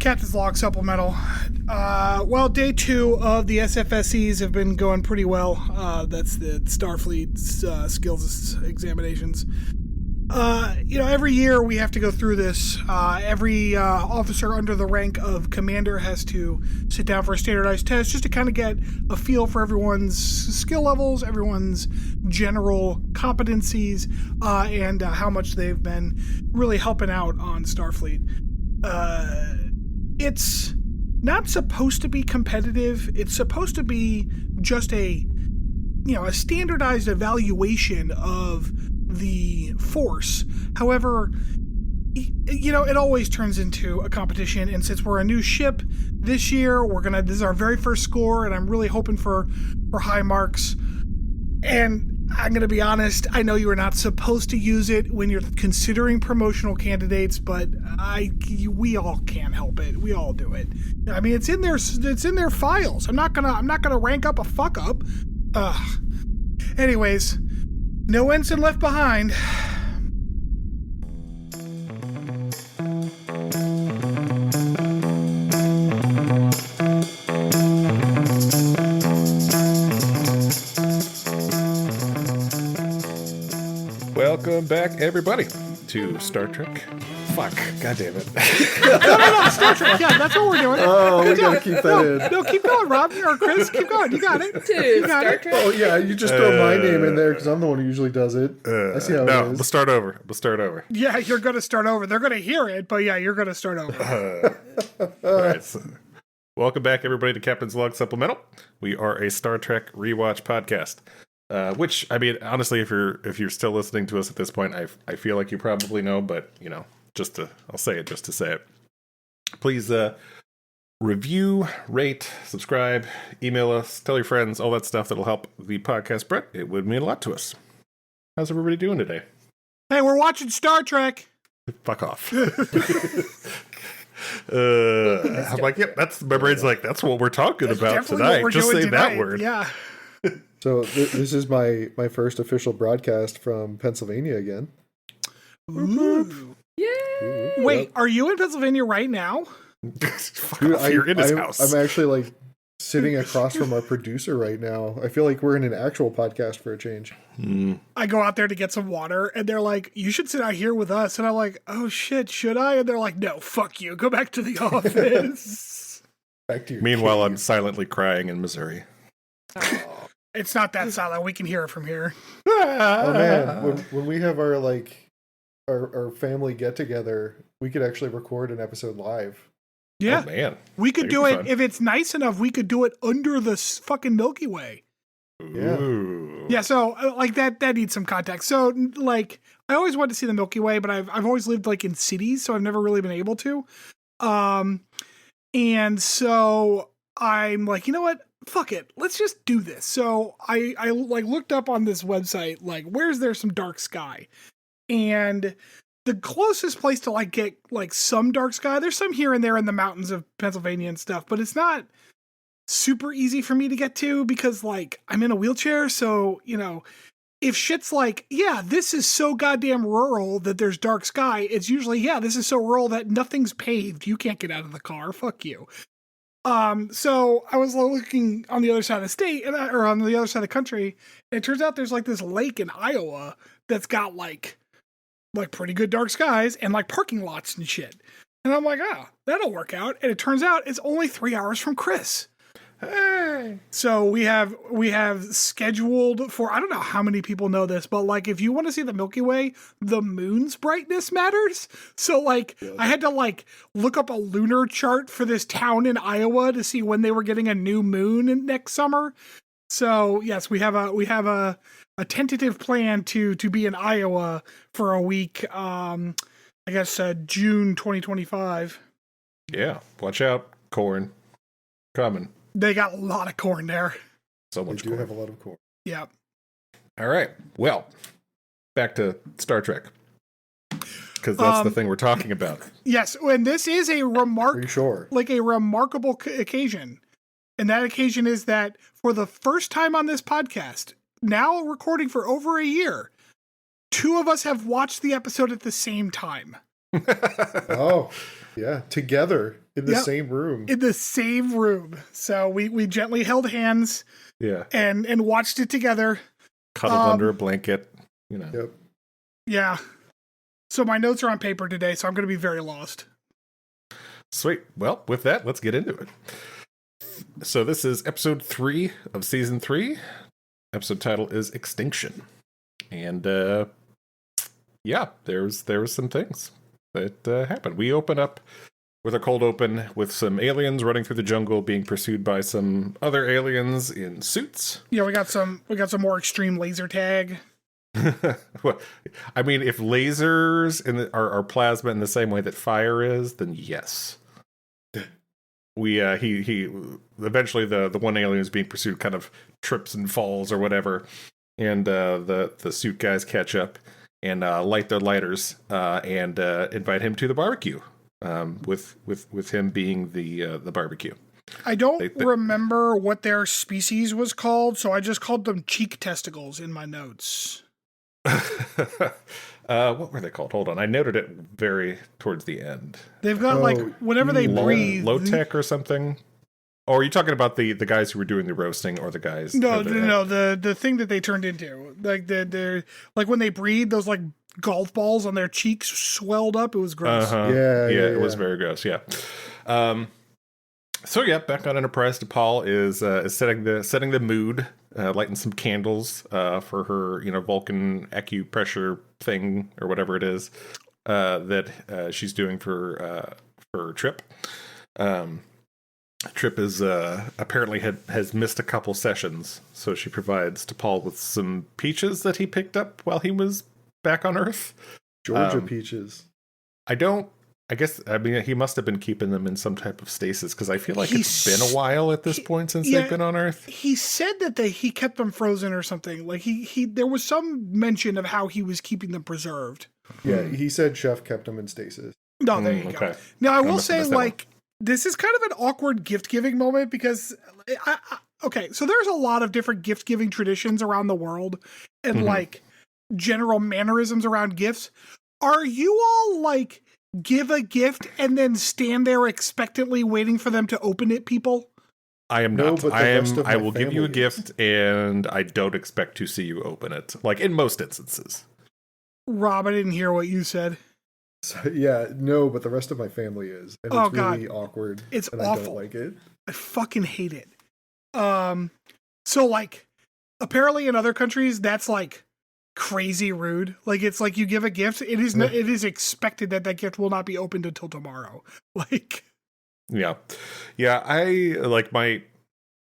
Captain's Log Supplemental. Well, day 2 of the SFSEs have been going pretty well. That's the Starfleet's skills examinations. Every year we have to go through this. Every officer under the rank of commander has to sit down for a standardized test just to kind of get a feel for everyone's skill levels, everyone's general competencies, and how much they've been really helping out on Starfleet. It's not supposed to be competitive. It's supposed to be just a standardized evaluation of the force. However, it always turns into a competition, and since we're a new ship this year, this is our very first score, and I'm really hoping for high marks. And I'm going to be honest, I know you are not supposed to use it when you're considering promotional candidates, but we all can't help it. We all do it. I mean, it's in their files. I'm not gonna rank up a fuck up. Anyways, no ensign left behind. Welcome back, everybody, to Star Trek. Fuck, God damn it. No, Star Trek. Yeah, that's what we're doing. Oh, we gotta keep that in. No, keep going, Rob or Chris. Keep going. You got it. Dude, Star Trek. Oh yeah, you just throw my name in there because I'm the one who usually does it. I see how it is. We'll start over. Yeah, you're gonna start over. They're gonna hear it, but yeah, you're gonna start over. All right. So, welcome back, everybody, to Captain's Log Supplemental. We are a Star Trek rewatch podcast. Which, I mean, honestly, if you're still listening to us at this point, I feel like you probably know, but I'll say it just to say it. Please review, rate, subscribe, email us, tell your friends, all that stuff that'll help the podcast spread. It would mean a lot to us. How's everybody doing today? Hey, we're watching Star Trek. Fuck off. I'm like, yep, my brain's like, that's what we're talking about tonight. Just say that word. Yeah. So this is my first official broadcast from Pennsylvania again. Ooh. Yay! Wait, are you in Pennsylvania right now? Dude, you're in his house. I'm actually sitting across from our producer right now. I feel like we're in an actual podcast for a change. I go out there to get some water, and they're like, you should sit out here with us. And I'm like, oh shit, should I? And they're like, no, fuck you. Go back to the office. Back to your Meanwhile, I'm silently crying in Missouri. Oh. It's not that silent. We can hear it from here. Oh man, when we have our our family get together, we could actually record an episode live. Yeah, oh, man, we could do it if it's nice enough. We could do it under the fucking Milky Way. Ooh. Yeah. So that needs some context. So I always wanted to see the Milky Way, but I've always lived in cities, so I've never really been able to. And so I'm like, you know what? Fuck it. Let's just do this. So I looked up on this website, where's there some dark sky? And the closest place to get some dark sky, there's some here and there in the mountains of Pennsylvania and stuff, but it's not super easy for me to get to because I'm in a wheelchair. So, if shit's this is so goddamn rural that there's dark sky, it's usually, this is so rural that nothing's paved. You can't get out of the car. Fuck you. So I was looking on the other side of the state or on the other side of the country, and it turns out there's this lake in Iowa that's got pretty good dark skies and parking lots and shit. And I'm like, that'll work out. And it turns out it's only 3 hours from Chris. Hey. So we have scheduled for, I don't know how many people know this, but if you want to see the Milky Way, the moon's brightness matters. So I had to look up a lunar chart for this town in Iowa to see when they were getting a new moon next summer. So yes, we have a tentative plan to be in Iowa for a week. I guess June 2025. Yeah, watch out, corn coming. They got a lot of corn there. So much corn. They do have a lot of corn. Yeah. All right. Well, back to Star Trek. Because that's the thing we're talking about. Yes. And this is a Are you sure? a remarkable occasion. And that occasion is that for the first time on this podcast, now recording for over a year, 2 of us have watched the episode at the same time. Oh. Yeah, together in the Yep. same room. In the same room. So we gently held hands Yeah. and watched it together. Cuddled under a blanket, you know. Yep. Yeah. So my notes are on paper today, so I'm going to be very lost. Sweet. Well, with that, let's get into it. So this is episode 3 of season 3. Episode title is Extinction. And yeah, there was some things that happened. We open up with a cold open with some aliens running through the jungle being pursued by some other aliens in suits. Yeah, we got some more extreme laser tag. Well, I mean, if lasers are plasma in the same way that fire is, then yes. He eventually the one alien who's being pursued kind of trips and falls or whatever, and the suit guys catch up and light their lighters and invite him to the barbecue. With him being the barbecue. I don't remember what their species was called, so I just called them cheek testicles in my notes. What were they called? Hold on, I noted it very towards the end. They've got whenever they breathe, low tech or something. Or are you talking about the guys who were doing the roasting, or the guys? No, the thing that they turned into, like they're like when they breathe, those like golf balls on their cheeks swelled up. It was gross. Yeah, it was very gross. Yeah. So yeah, back on Enterprise, DePaul is setting the mood, lighting some candles for her Vulcan acupressure thing or whatever it is that she's doing for Trip. Trip is apparently has missed a couple sessions, so she provides DePaul with some peaches that he picked up while he was back on Earth. Georgia peaches. I mean, he must have been keeping them in some type of stasis, because I feel like it's been a while at this point since they've been on Earth. He said that he kept them frozen or something. Like there was some mention of how he was keeping them preserved. Yeah, he said Chef kept them in stasis. No, there you go. Now I will say, this is kind of an awkward gift giving moment because okay, so there's a lot of different gift giving traditions around the world and like general mannerisms around gifts. Are you all like give a gift and then stand there expectantly waiting for them to open it, people? I am not. I will give you a gift and I don't expect to see you open it. Like in most instances. Rob, I didn't hear what you said. So, yeah, no, but the rest of my family is. And it's really awkward. It's and awful. I don't like it. I fucking hate it. So like apparently in other countries that's like crazy rude. Like it's like you give a gift, it is expected that gift will not be opened until tomorrow. Like yeah, I like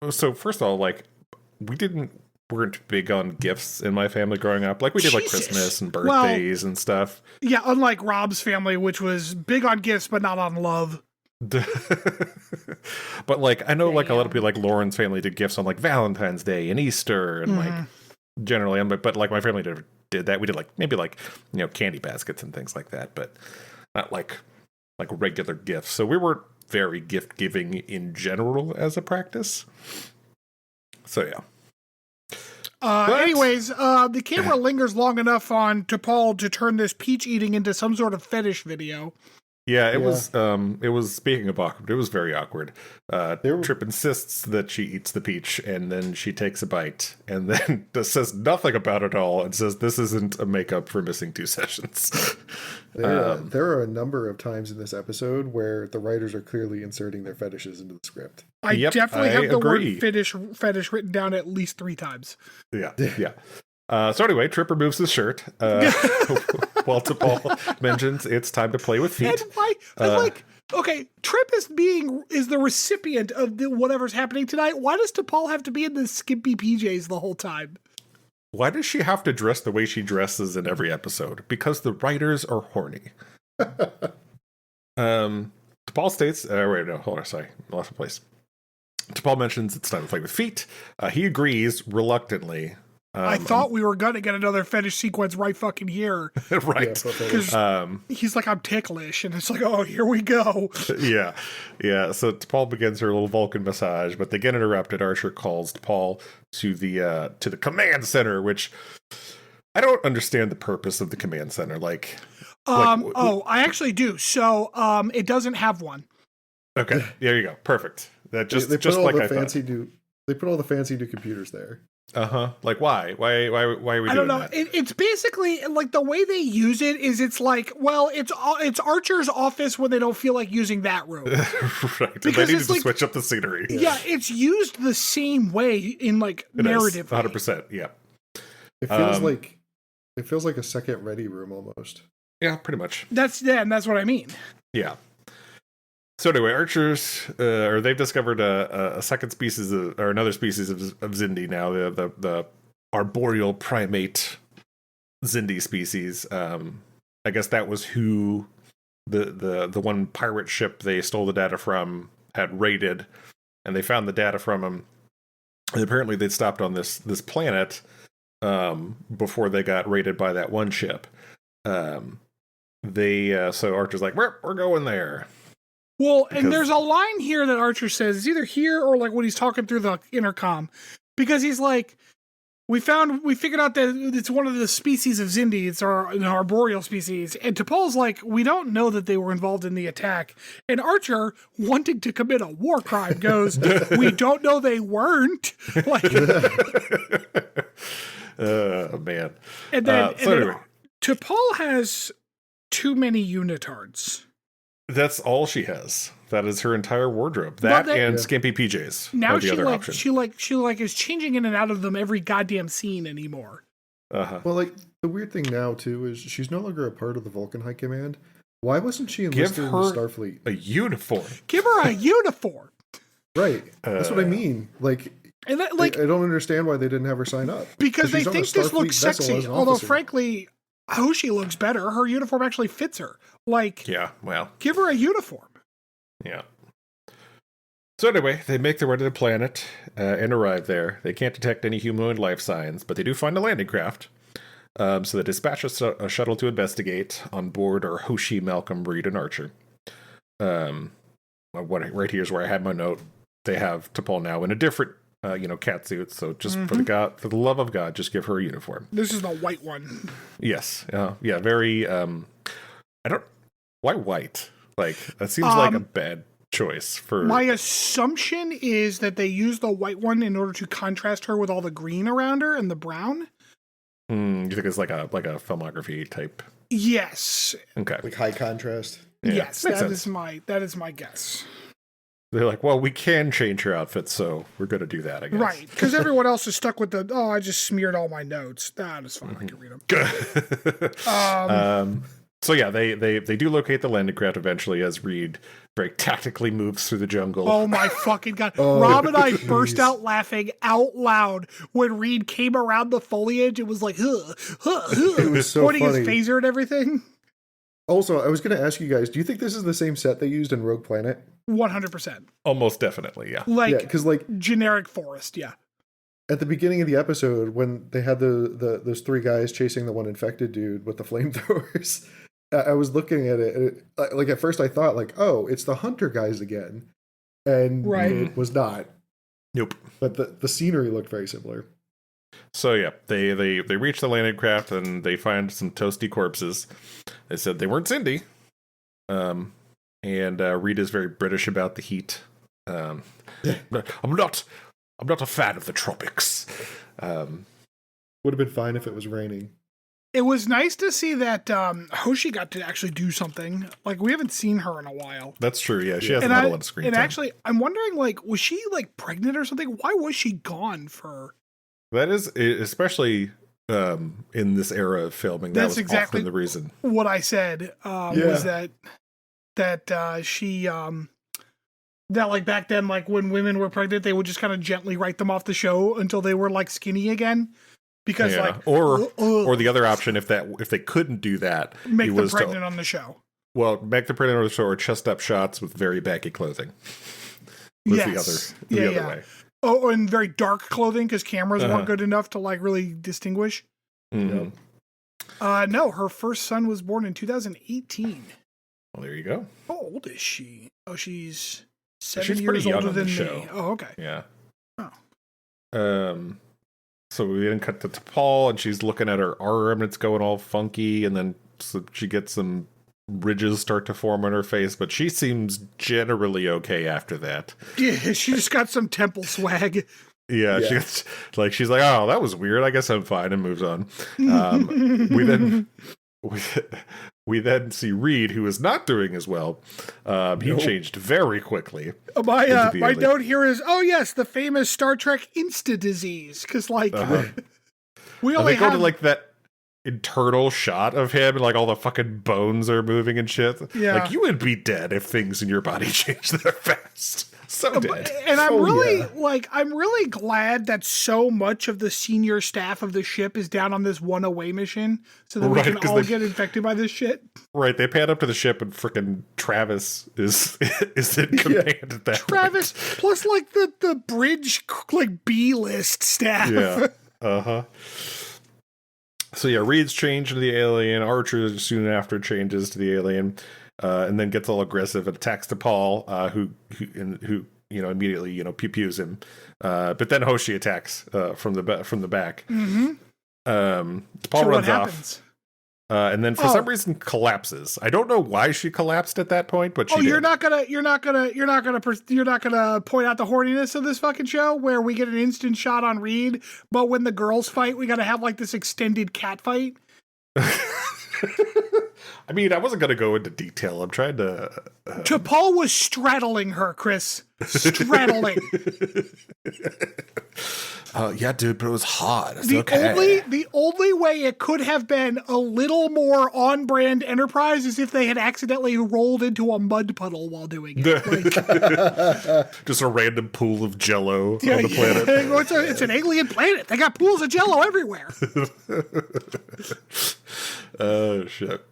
so first of all, like weren't big on gifts in my family growing up. Like we did like Christmas and birthdays and stuff. Yeah, unlike Rob's family, which was big on gifts but not on love. But like I know like a lot of people, like Lauren's family, did gifts on like Valentine's Day and Easter and like generally, but like my family did that. We did like maybe like candy baskets and things like that, but not like regular gifts. So we weren't very gift giving in general as a practice. So yeah. Anyways, the camera lingers long enough on T'Pol to turn this peach eating into some sort of fetish video. Yeah, it was speaking of awkward, it was very awkward. Trip insists that she eats the peach and then she takes a bite and then says nothing about it all and says this isn't a makeup for missing 2 sessions. There are a number of times in this episode where the writers are clearly inserting their fetishes into the script. I definitely have the word fetish written down at least 3 times. Yeah. So anyway, Trip removes his shirt. While T'Pol mentions it's time to play with feet. And why? Okay, Trip is the recipient of whatever's happening tonight. Why does T'Pol have to be in the skimpy PJs the whole time? Why does she have to dress the way she dresses in every episode? Because the writers are horny. T'Pol states, wait, no, hold on, sorry, I lost my place. T'Pol mentions it's time to play with feet. He agrees reluctantly. I thought we were gonna get another fetish sequence right fucking here. Right. Because he's like, I'm ticklish, and it's like, oh, here we go. Yeah. So T'Pol begins her little Vulcan massage, but they get interrupted. Archer calls T'Pol to the command center, which I don't understand the purpose of the command center. Like, I actually do. So, it doesn't have one. Okay, there you go. Perfect. That just they put just all like the I fancy new. They put all the fancy new computers there. Like why? Why are we I doing don't know. that? It's basically like the way they use it is it's like, well, it's Archer's office when they don't feel like using that room. Right. Because They needed it's to like- switch up the scenery. Yeah, it's used the same way in like It narrative. 100%. Yeah. It feels like a second ready room almost. Yeah, pretty much. And that's what I mean. Yeah. So anyway, archers, or they've discovered a second species or another species of Zindi now, the arboreal primate Zindi species. I guess that was who the one pirate ship they stole the data from had raided, and they found the data from him. And apparently they'd stopped on this planet before they got raided by that one ship. So Archer's like, we're going there. Well, and there's a line here that Archer says, it's either here or like when he's talking through the intercom, because he's like, we figured out that it's one of the species of Zindi. It's an arboreal species. And T'Pol's like, we don't know that they were involved in the attack. And Archer, wanting to commit a war crime, goes, we don't know they weren't. Like, man. And then, anyway. T'Pol has too many unitards. That's all she has. That is her entire wardrobe. That and skimpy PJs. Now are the other option. she is changing in and out of them every goddamn scene anymore. Uh-huh. Well, like the weird thing now too is she's no longer a part of the Vulcan High Command. Why wasn't she enlisted in the Starfleet? A uniform. Give her a uniform. Right. That's what I mean. Like, and that, I don't understand why they didn't have her sign up. Because they think this looks sexy. Although, frankly, Hoshi looks better. Her uniform actually fits her. Like, yeah, well, give her a uniform. Yeah. So anyway, they make their way to the planet and arrive there. They can't detect any humanoid life signs, but they do find a landing craft. So they dispatch a shuttle to investigate. On board are Hoshi, Malcolm, Reed, and Archer. Right here's where I had my note. They have T'Pol now in a different, cat suit. So just for the love of God, just give her a uniform. This is the white one. Yes. Yeah. Very. Why white? Like that seems like a bad choice for. My assumption is that they use the white one in order to contrast her with all the green around her and the brown. You think it's like a filmography type? Yes. Okay. Like high contrast. Yeah, yes, that is my guess. They're like, well, we can change her outfit, so we're going to do that, I guess. Right, because everyone else is stuck with I just smeared all my notes. That is fine. I can read them. So yeah, they do locate the landing craft eventually as Reed very tactically moves through the jungle. Oh my fucking God. Rob and I burst out laughing out loud when Reed came around the foliage. It was like, it was so pointing funny. His phaser and everything. Also, I was going to ask you guys, do you think this is the same set they used in Rogue Planet? 100%. Almost definitely, yeah. Because generic forest, yeah. At the beginning of the episode, when they had those three guys chasing the one infected dude with the flamethrowers, I was looking at it, like at first I thought like, oh, it's the hunter guys again, and it was not. Nope. But the scenery looked very similar. So yeah, they reach the landing craft and they find some toasty corpses. They said they weren't Zindi. And Reed is very British about the heat. I'm not a fan of the tropics. Would have been fine if it was raining. It was nice to see that Hoshi got to actually do something. Like, we haven't seen her in a while. That's true, yeah. She hasn't had a lot of screen time. And actually, I'm wondering, like, was she, like, pregnant or something? Why was she gone for... That is, especially in this era of filming, that was exactly often the reason. What I said was that she... that, like, back then, like, when women were pregnant, they would just kind of gently write them off the show until they were, like, skinny again. Because or the other option, if they couldn't do that, make them pregnant on the show. Well, make them pregnant on the show or chest up shots with very baggy clothing. Was the other way. Oh, and very dark clothing because cameras weren't good enough to like really distinguish. Mm-hmm. No, her first son was born in 2018. Well, there you go. How old is she? Oh, she's 7 she's years older than me. Oh, okay. Yeah. Oh. So we then cut to T'Pol, and she's looking at her arm, and it's going all funky, and then she gets some ridges start to form on her face, but she seems generally okay after that. Yeah, she just got some temple swag. Yeah. She's like, oh, that was weird. I guess I'm fine, and moves on. We then see Reed, who is not doing as well. He changed very quickly. My note here is, oh yes, the famous Star Trek Insta disease, because we only go to like that internal shot of him, and like all the fucking bones are moving and shit. Yeah, like you would be dead if things in your body changed that fast. So dead. And I'm really glad that so much of the senior staff of the ship is down on this one away mission, so that we can all get infected by this shit. Right, they pan up to the ship, and freaking Travis is in command at that Travis, point. Plus like the bridge like B-list staff. Yeah. So yeah, Reed's changed to the alien. Archer soon after changes to the alien, and then gets all aggressive and attacks T'Pol, who immediately pew-pews him. But then Hoshi attacks from the back. Mm-hmm. T'Pol runs off, and then for some reason collapses. I don't know why she collapsed at that point, but she did. You're not gonna point out the horniness of this fucking show where we get an instant shot on Reed, but when the girls fight, we gotta have like this extended cat fight. I mean, I wasn't gonna go into detail. I'm trying to. T'Pol was straddling her, Chris. Straddling. Yeah, dude, but it was hot. It's the only way it could have been a little more on-brand Enterprise is if they had accidentally rolled into a mud puddle while doing it. Just a random pool of Jello on the planet. It's an alien planet. They got pools of Jello everywhere. Oh shit.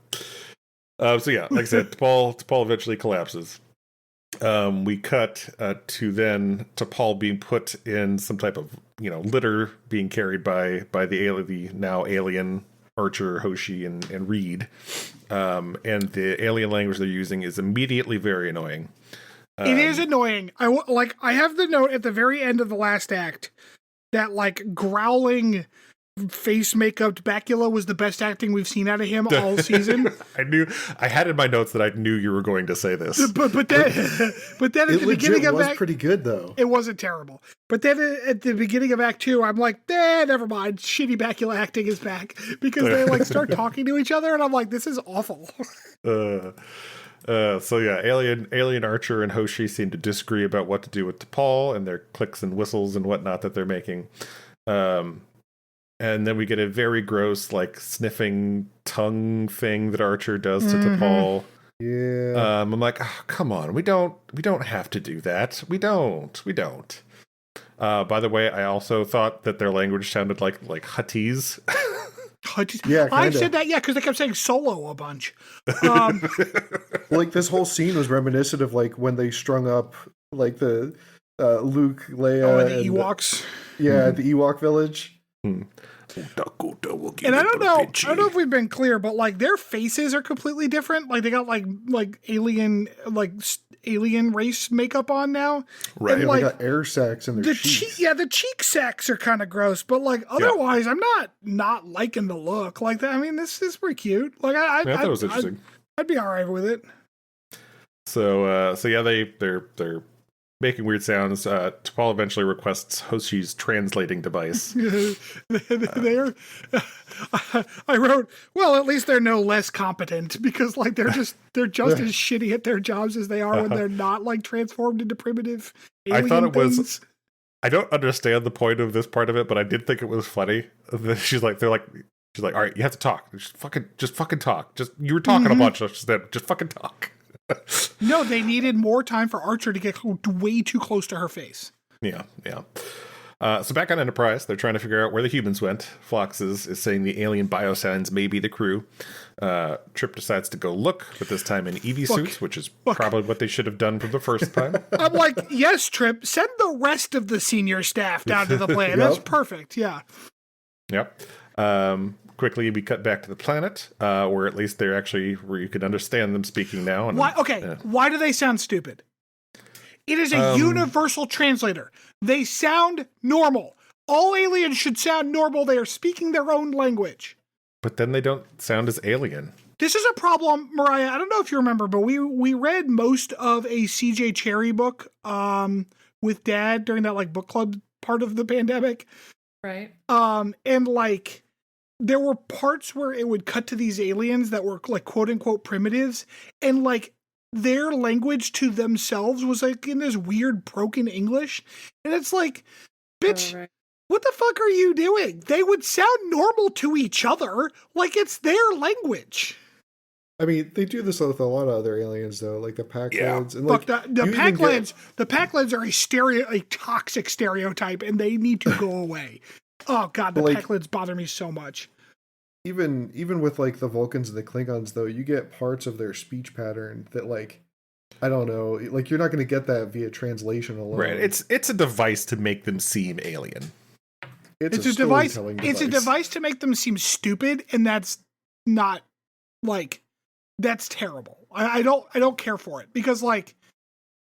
So yeah, like I said, T'Pol eventually collapses. We cut to then T'Pol being put in some type of litter, being carried by the now alien Archer, Hoshi, and Reed. And the alien language they're using is immediately very annoying. It is annoying. I have the note at the very end of the last act that like growling face makeup Bacula was the best acting we've seen out of him all season. I had in my notes that I knew you were going to say this. But then at the beginning of Act, pretty good though. It wasn't terrible. But then at the beginning of Act 2, I'm like, never mind. Shitty Bacula acting is back, because they like start talking to each other, and I'm like, this is awful. So yeah, alien Archer and Hoshi seem to disagree about what to do with T'Pol and their clicks and whistles and whatnot that they're making. And then we get a very gross, like, sniffing tongue thing that Archer does to T'Pol. Yeah. I'm like, oh, come on, we don't have to do that. We don't. By the way, I also thought that their language sounded like Huttese. Yeah, I said that, because they kept saying solo a bunch. Like this whole scene was reminiscent of like when they strung up like the Luke, Leia, and the Ewoks. The Ewok village. And I don't know if we've been clear, but like their faces are completely different. Like they got like alien race makeup on now. Right. And they got air sacs in their cheeks. The cheek sacs are kind of gross, but like otherwise I'm not liking the look. Like that. I mean, this is pretty cute. Like I thought it was interesting. I'd be all right with it. So yeah, they're making weird sounds. T'Pol eventually requests Hoshi's translating device. I wrote, well, at least they're no less competent, because like they're just as shitty at their jobs as they are when they're not like transformed into primitive alien I thought it things. was. I don't understand the point of this part of it, but I did think it was funny. She's like, all right, you have to talk. Just fucking talk. You were talking a bunch. Just fucking talk. No, they needed more time for Archer to get way too close to her face. Yeah. So back on Enterprise, they're trying to figure out where the humans went. Phlox is saying the alien biosigns may be the crew. Trip decides to go look, but this time in EV suits, which is probably what they should have done from the first time. I'm like, yes, Trip, send the rest of the senior staff down to the planet. That's perfect, yeah. Yep. Quickly, we cut back to the planet, where at least they're actually, where you can understand them speaking now. And, why do they sound stupid? It is a universal translator. They sound normal. All aliens should sound normal. They are speaking their own language. But then they don't sound as alien. this is a problem, Mariah. I don't know if you remember, but we read most of a CJ Cherry book with Dad during that like book club part of the pandemic. Right. And like there were parts where it would cut to these aliens that were like quote unquote primitives, and like their language to themselves was like in this weird broken English. And it's like, bitch, Oh, right. what the fuck are you doing? They would sound normal to each other, like it's their language. I mean, they do this with a lot of other aliens, though, like the Packlands. And Look, like the Packlands are a toxic stereotype, and they need to go away. Oh god, the like, Packlands bother me so much. Even with like the Vulcans and the Klingons, though, you get parts of their speech pattern that, like, I don't know, like you're not going to get that via translation alone. Right. It's a device to make them seem alien. It's a device. storytelling It's a device to make them seem stupid, and that's not like that's terrible. I don't care for it because like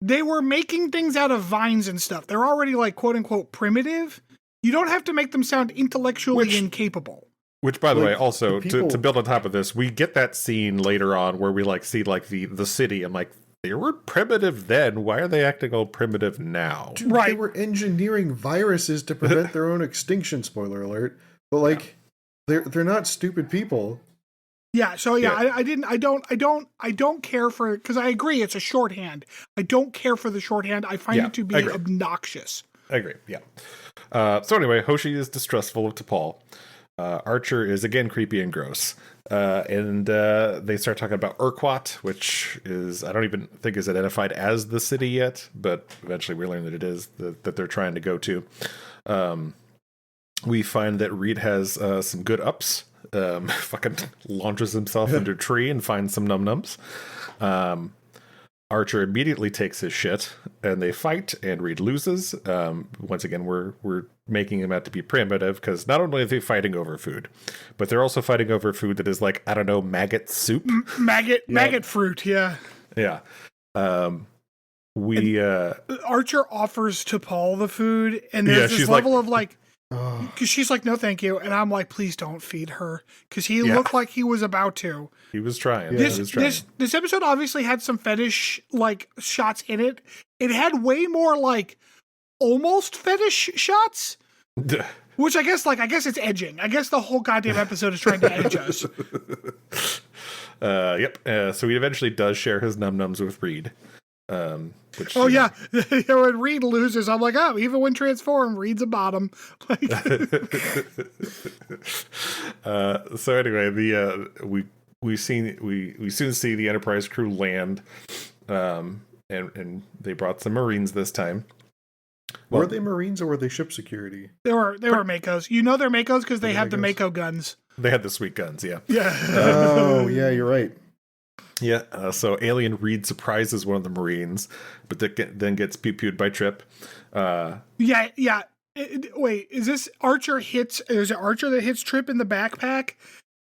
they were making things out of vines and stuff. They're already like quote unquote primitive. You don't have to make them sound intellectually incapable. Which, by the Like, way, also the people- to build on top of this, we get that scene later on where we like see like the city and like they were primitive then. Why are they acting all primitive now? Dude, Right. They were engineering viruses to prevent their own extinction. Spoiler alert. But like, they're not stupid people. Yeah, so I don't care for it because I agree it's a shorthand. I don't care for the shorthand. I find it to be obnoxious. I agree. Yeah. So anyway, Hoshi is distrustful of T'Pol. Archer is again creepy and gross. And they start talking about Urquhart, which is, I don't even think is identified as the city yet, but eventually we learn that it is, that they're trying to go to. We find that Reed has some good ups. Fucking launches himself into a tree and finds some num-nums. Archer immediately takes his shit, and they fight, and Reed loses. Once again, we're making him out to be primitive, because not only are they fighting over food, but they're also fighting over food that is like, I don't know, maggot soup? Maggot fruit, yeah. Yeah. Archer offers to Paul the food, and there's this level of like, Oh, because she's like, no, thank you. And I'm like, please don't feed her. Because he looked like he was about to. he was trying. Yeah. He was trying. This episode obviously had some fetish like shots in it. It had way more like almost fetish shots. Which I guess it's edging. I guess the whole goddamn episode is trying to edge us. Yep. So he eventually does share his num-nums with Reed. Which, Yeah. When Reed loses, I'm like, oh, even when transformed, Reed's a bottom. So anyway, we soon see the Enterprise crew land, and they brought some Marines this time. were they Marines or were they ship security? They were Makos. You know they're Makos because they have the Mako guns. They had the sweet guns, yeah. Yeah. Oh, yeah, you're right. Yeah, so Alien Reed surprises one of the Marines, but then gets pew-pewed by Trip. Yeah. Wait, is it Archer that hits Trip in the backpack?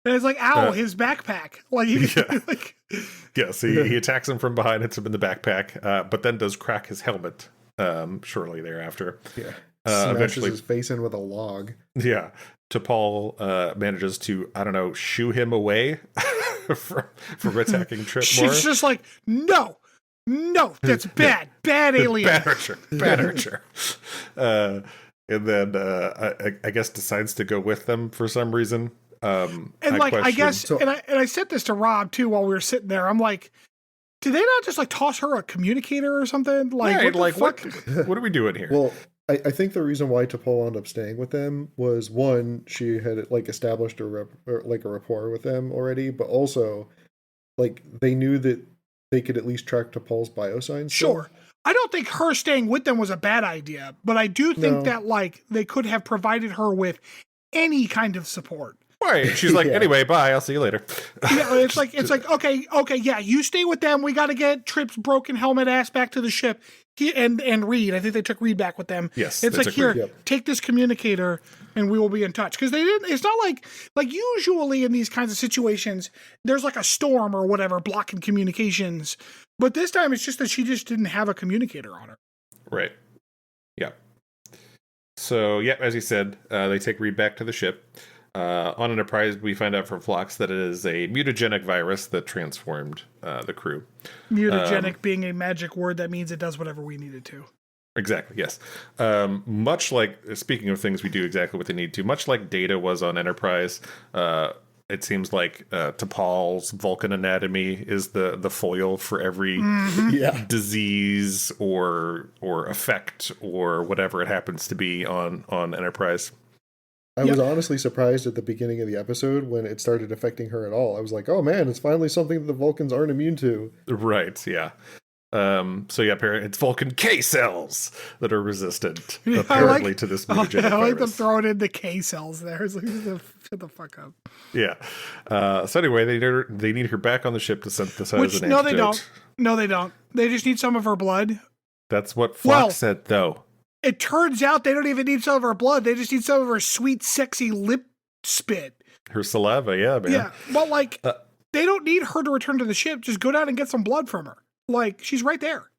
And it's like, ow, his backpack. Yeah, so he attacks him from behind, hits him in the backpack, but then does crack his helmet shortly thereafter. Yeah. Smashes Eventually, his face in with a log. yeah. T'Pol manages to, I don't know, shoo him away from attacking Trip more. She's just like, no, that's bad. Bad alien. Bad Archer. And then I guess decides to go with them for some reason. I said this to Rob too while we were sitting there. I'm like, did they not just like toss her a communicator or something? Like, what are we doing here? Well, I think the reason why T'Pol ended up staying with them was, one, she had like established a rapport with them already, but also like they knew that they could at least track T'Pol's biosigns. Sure. Still. I don't think her staying with them was a bad idea, but I do think that like they could have provided her with any kind of support. Right. She's like, anyway, bye. I'll see you later. Yeah, it's like, okay, yeah, you stay with them. We got to get Trip's broken helmet ass back to the ship. And Reed, I think they took Reed back with them. Yes. It's like, here, take this communicator and we will be in touch. Because they didn't, it's not like usually in these kinds of situations, there's like a storm or whatever blocking communications. But this time it's just that she just didn't have a communicator on her. Right. Yeah. So, yeah, as you said, they take Reed back to the ship. On Enterprise, we find out from Phlox that it is a mutagenic virus that transformed the crew. Mutagenic being a magic word that means it does whatever we need it to. Exactly, yes. Much like, speaking of things we do exactly what they need to, much like Data was on Enterprise, it seems like T'Pol's Vulcan anatomy is the foil for every disease or effect or whatever it happens to be on Enterprise. I was honestly surprised at the beginning of the episode when it started affecting her at all. I was like, oh man, it's finally something that the Vulcans aren't immune to. Right, yeah. So yeah, apparently it's Vulcan K cells that are resistant apparently to this mutagenic I like them virus. throwing in the K cells there. It's like, shut the fuck up. Yeah. So anyway, they need her back on the ship to synthesize Which, an no, antidote. they don't. No, they don't. They just need some of her blood. That's what Phlox said, though. It turns out they don't even need some of her blood. They just need some of her sweet, sexy lip spit. Her saliva, yeah, man. Yeah, but like, they don't need her to return to the ship. Just go down and get some blood from her. Like, she's right there.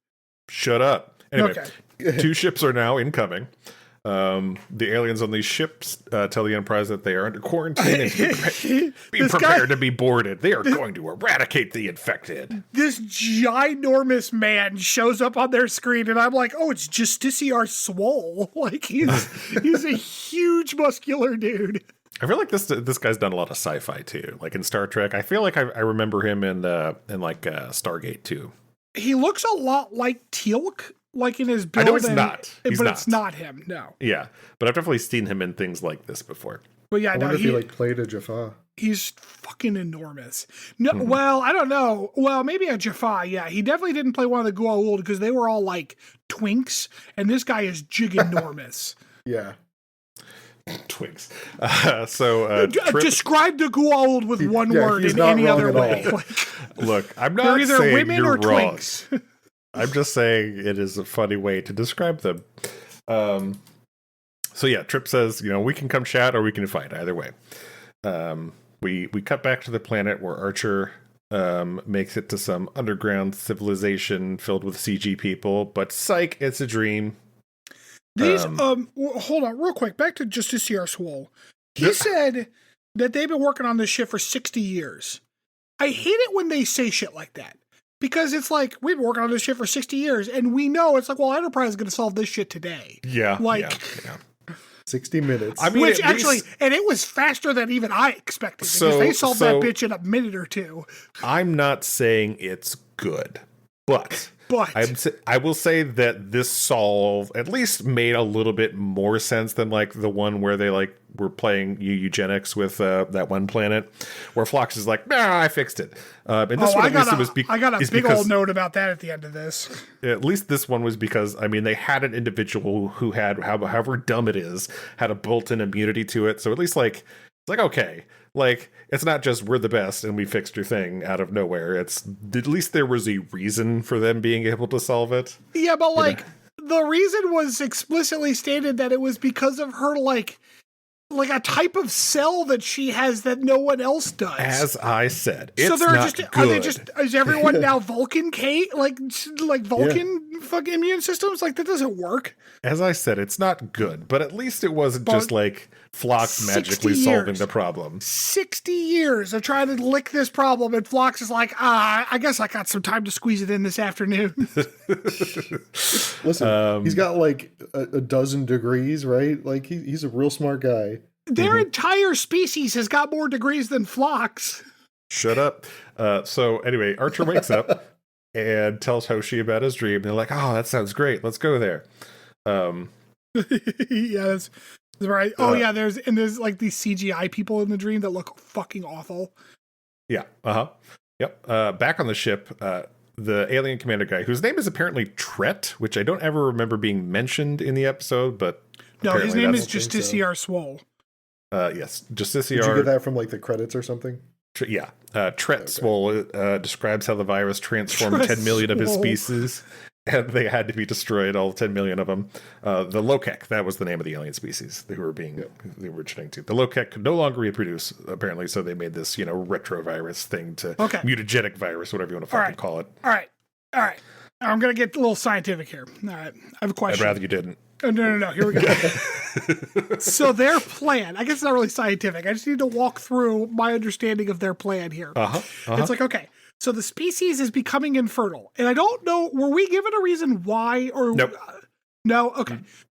Shut up. Anyway, Okay. 2 ships are now incoming. The aliens on these ships tell the Enterprise that they are under quarantine and be prepared to be boarded. They are going to eradicate the infected. This ginormous man shows up on their screen, and I'm like, oh, it's Justiciar Swole. Like, he's a huge muscular dude. I feel like this guy's done a lot of sci-fi too. Like in Star Trek, I feel like I remember him in like Stargate too. He looks a lot like Teal'c, like in his build. I know it's not. But it's not him, no. Yeah, but I've definitely seen him in things like this before. But yeah, I wonder if he like played a Jaffa. He's fucking enormous. No, well, I don't know. Well, maybe a Jaffa, yeah. He definitely didn't play one of the Goa'uld because they were all like twinks, and this guy is giganormous. Yeah. Twinks. Trip, describe the Goa'uld with one word he's in not any wrong other at way. all. Like, look, I'm they're not either saying women you're or wrong. twinks. I'm just saying it is a funny way to describe them. So yeah, Trip says, we can come chat or we can fight, either way. We cut back to the planet where Archer makes it to some underground civilization filled with CG people, but psych, it's a dream. These hold on real quick, back to Justiciar Swole. He said that they've been working on this shit for 60 years. I hate it when they say shit like that. Because it's like, we've been working on this shit for 60 years, and we know it's like, well, Enterprise is going to solve this shit today. Yeah. Like, yeah. 60 minutes. I mean, which actually, and it was faster than even I expected, because they solved that bitch in a minute or two. I'm not saying it's good, but I will say that this solve at least made a little bit more sense than like the one where they like were playing eugenics with that one planet, where Phlox is like, nah, I fixed it. And this one, I got a big old note about that at the end of this. At least this one was because, I mean, they had an individual who had, however dumb it is, had a built-in immunity to it. So at least like, it's like, okay, like, it's not just we're the best and we fixed your thing out of nowhere. It's at least there was a reason for them being able to solve it. Yeah, but like the reason was explicitly stated that it was because of her like a type of cell that she has that no one else does. As I said, it's so they're not just good. Is everyone now Vulcan like Vulcan fucking immune systems? Like that doesn't work. As I said, it's not good, but at least it wasn't just like Phlox magically solving the problem. 60 years of trying to lick this problem, and Phlox is like, I guess I got some time to squeeze it in this afternoon. Listen, he's got like a dozen degrees, right? Like he's a real smart guy. Their entire species has got more degrees than Phlox. Shut up. So anyway, Archer wakes up and tells Hoshi about his dream. They're like, oh, that sounds great. Let's go there. Yeah, that's right. Oh yeah, there's like these CGI people in the dream that look fucking awful. Yeah. Yep. Back on the ship, the alien commander guy, whose name is apparently Tret, which I don't ever remember being mentioned in the episode, but no, his name is Justiciar Swole. Yes, Justiciar. Did you get that from like the credits or something? Yeah. Tret Swole describes how the virus transformed 10 million of his species, and they had to be destroyed, all 10 million of them. The Lokek, that was the name of the alien species they were originating to. The Lokek could no longer reproduce, apparently, so they made this, retrovirus thing to mutagenic virus, whatever you want to fucking call it. All right. I'm going to get a little scientific here. All right. I have a question. I'd rather you didn't. Oh, no. Here we go. So their plan, I guess it's not really scientific. I just need to walk through my understanding of their plan here. It's like, okay, so the species is becoming infertile. And I don't know, were we given a reason why? Or Nope. No? Okay.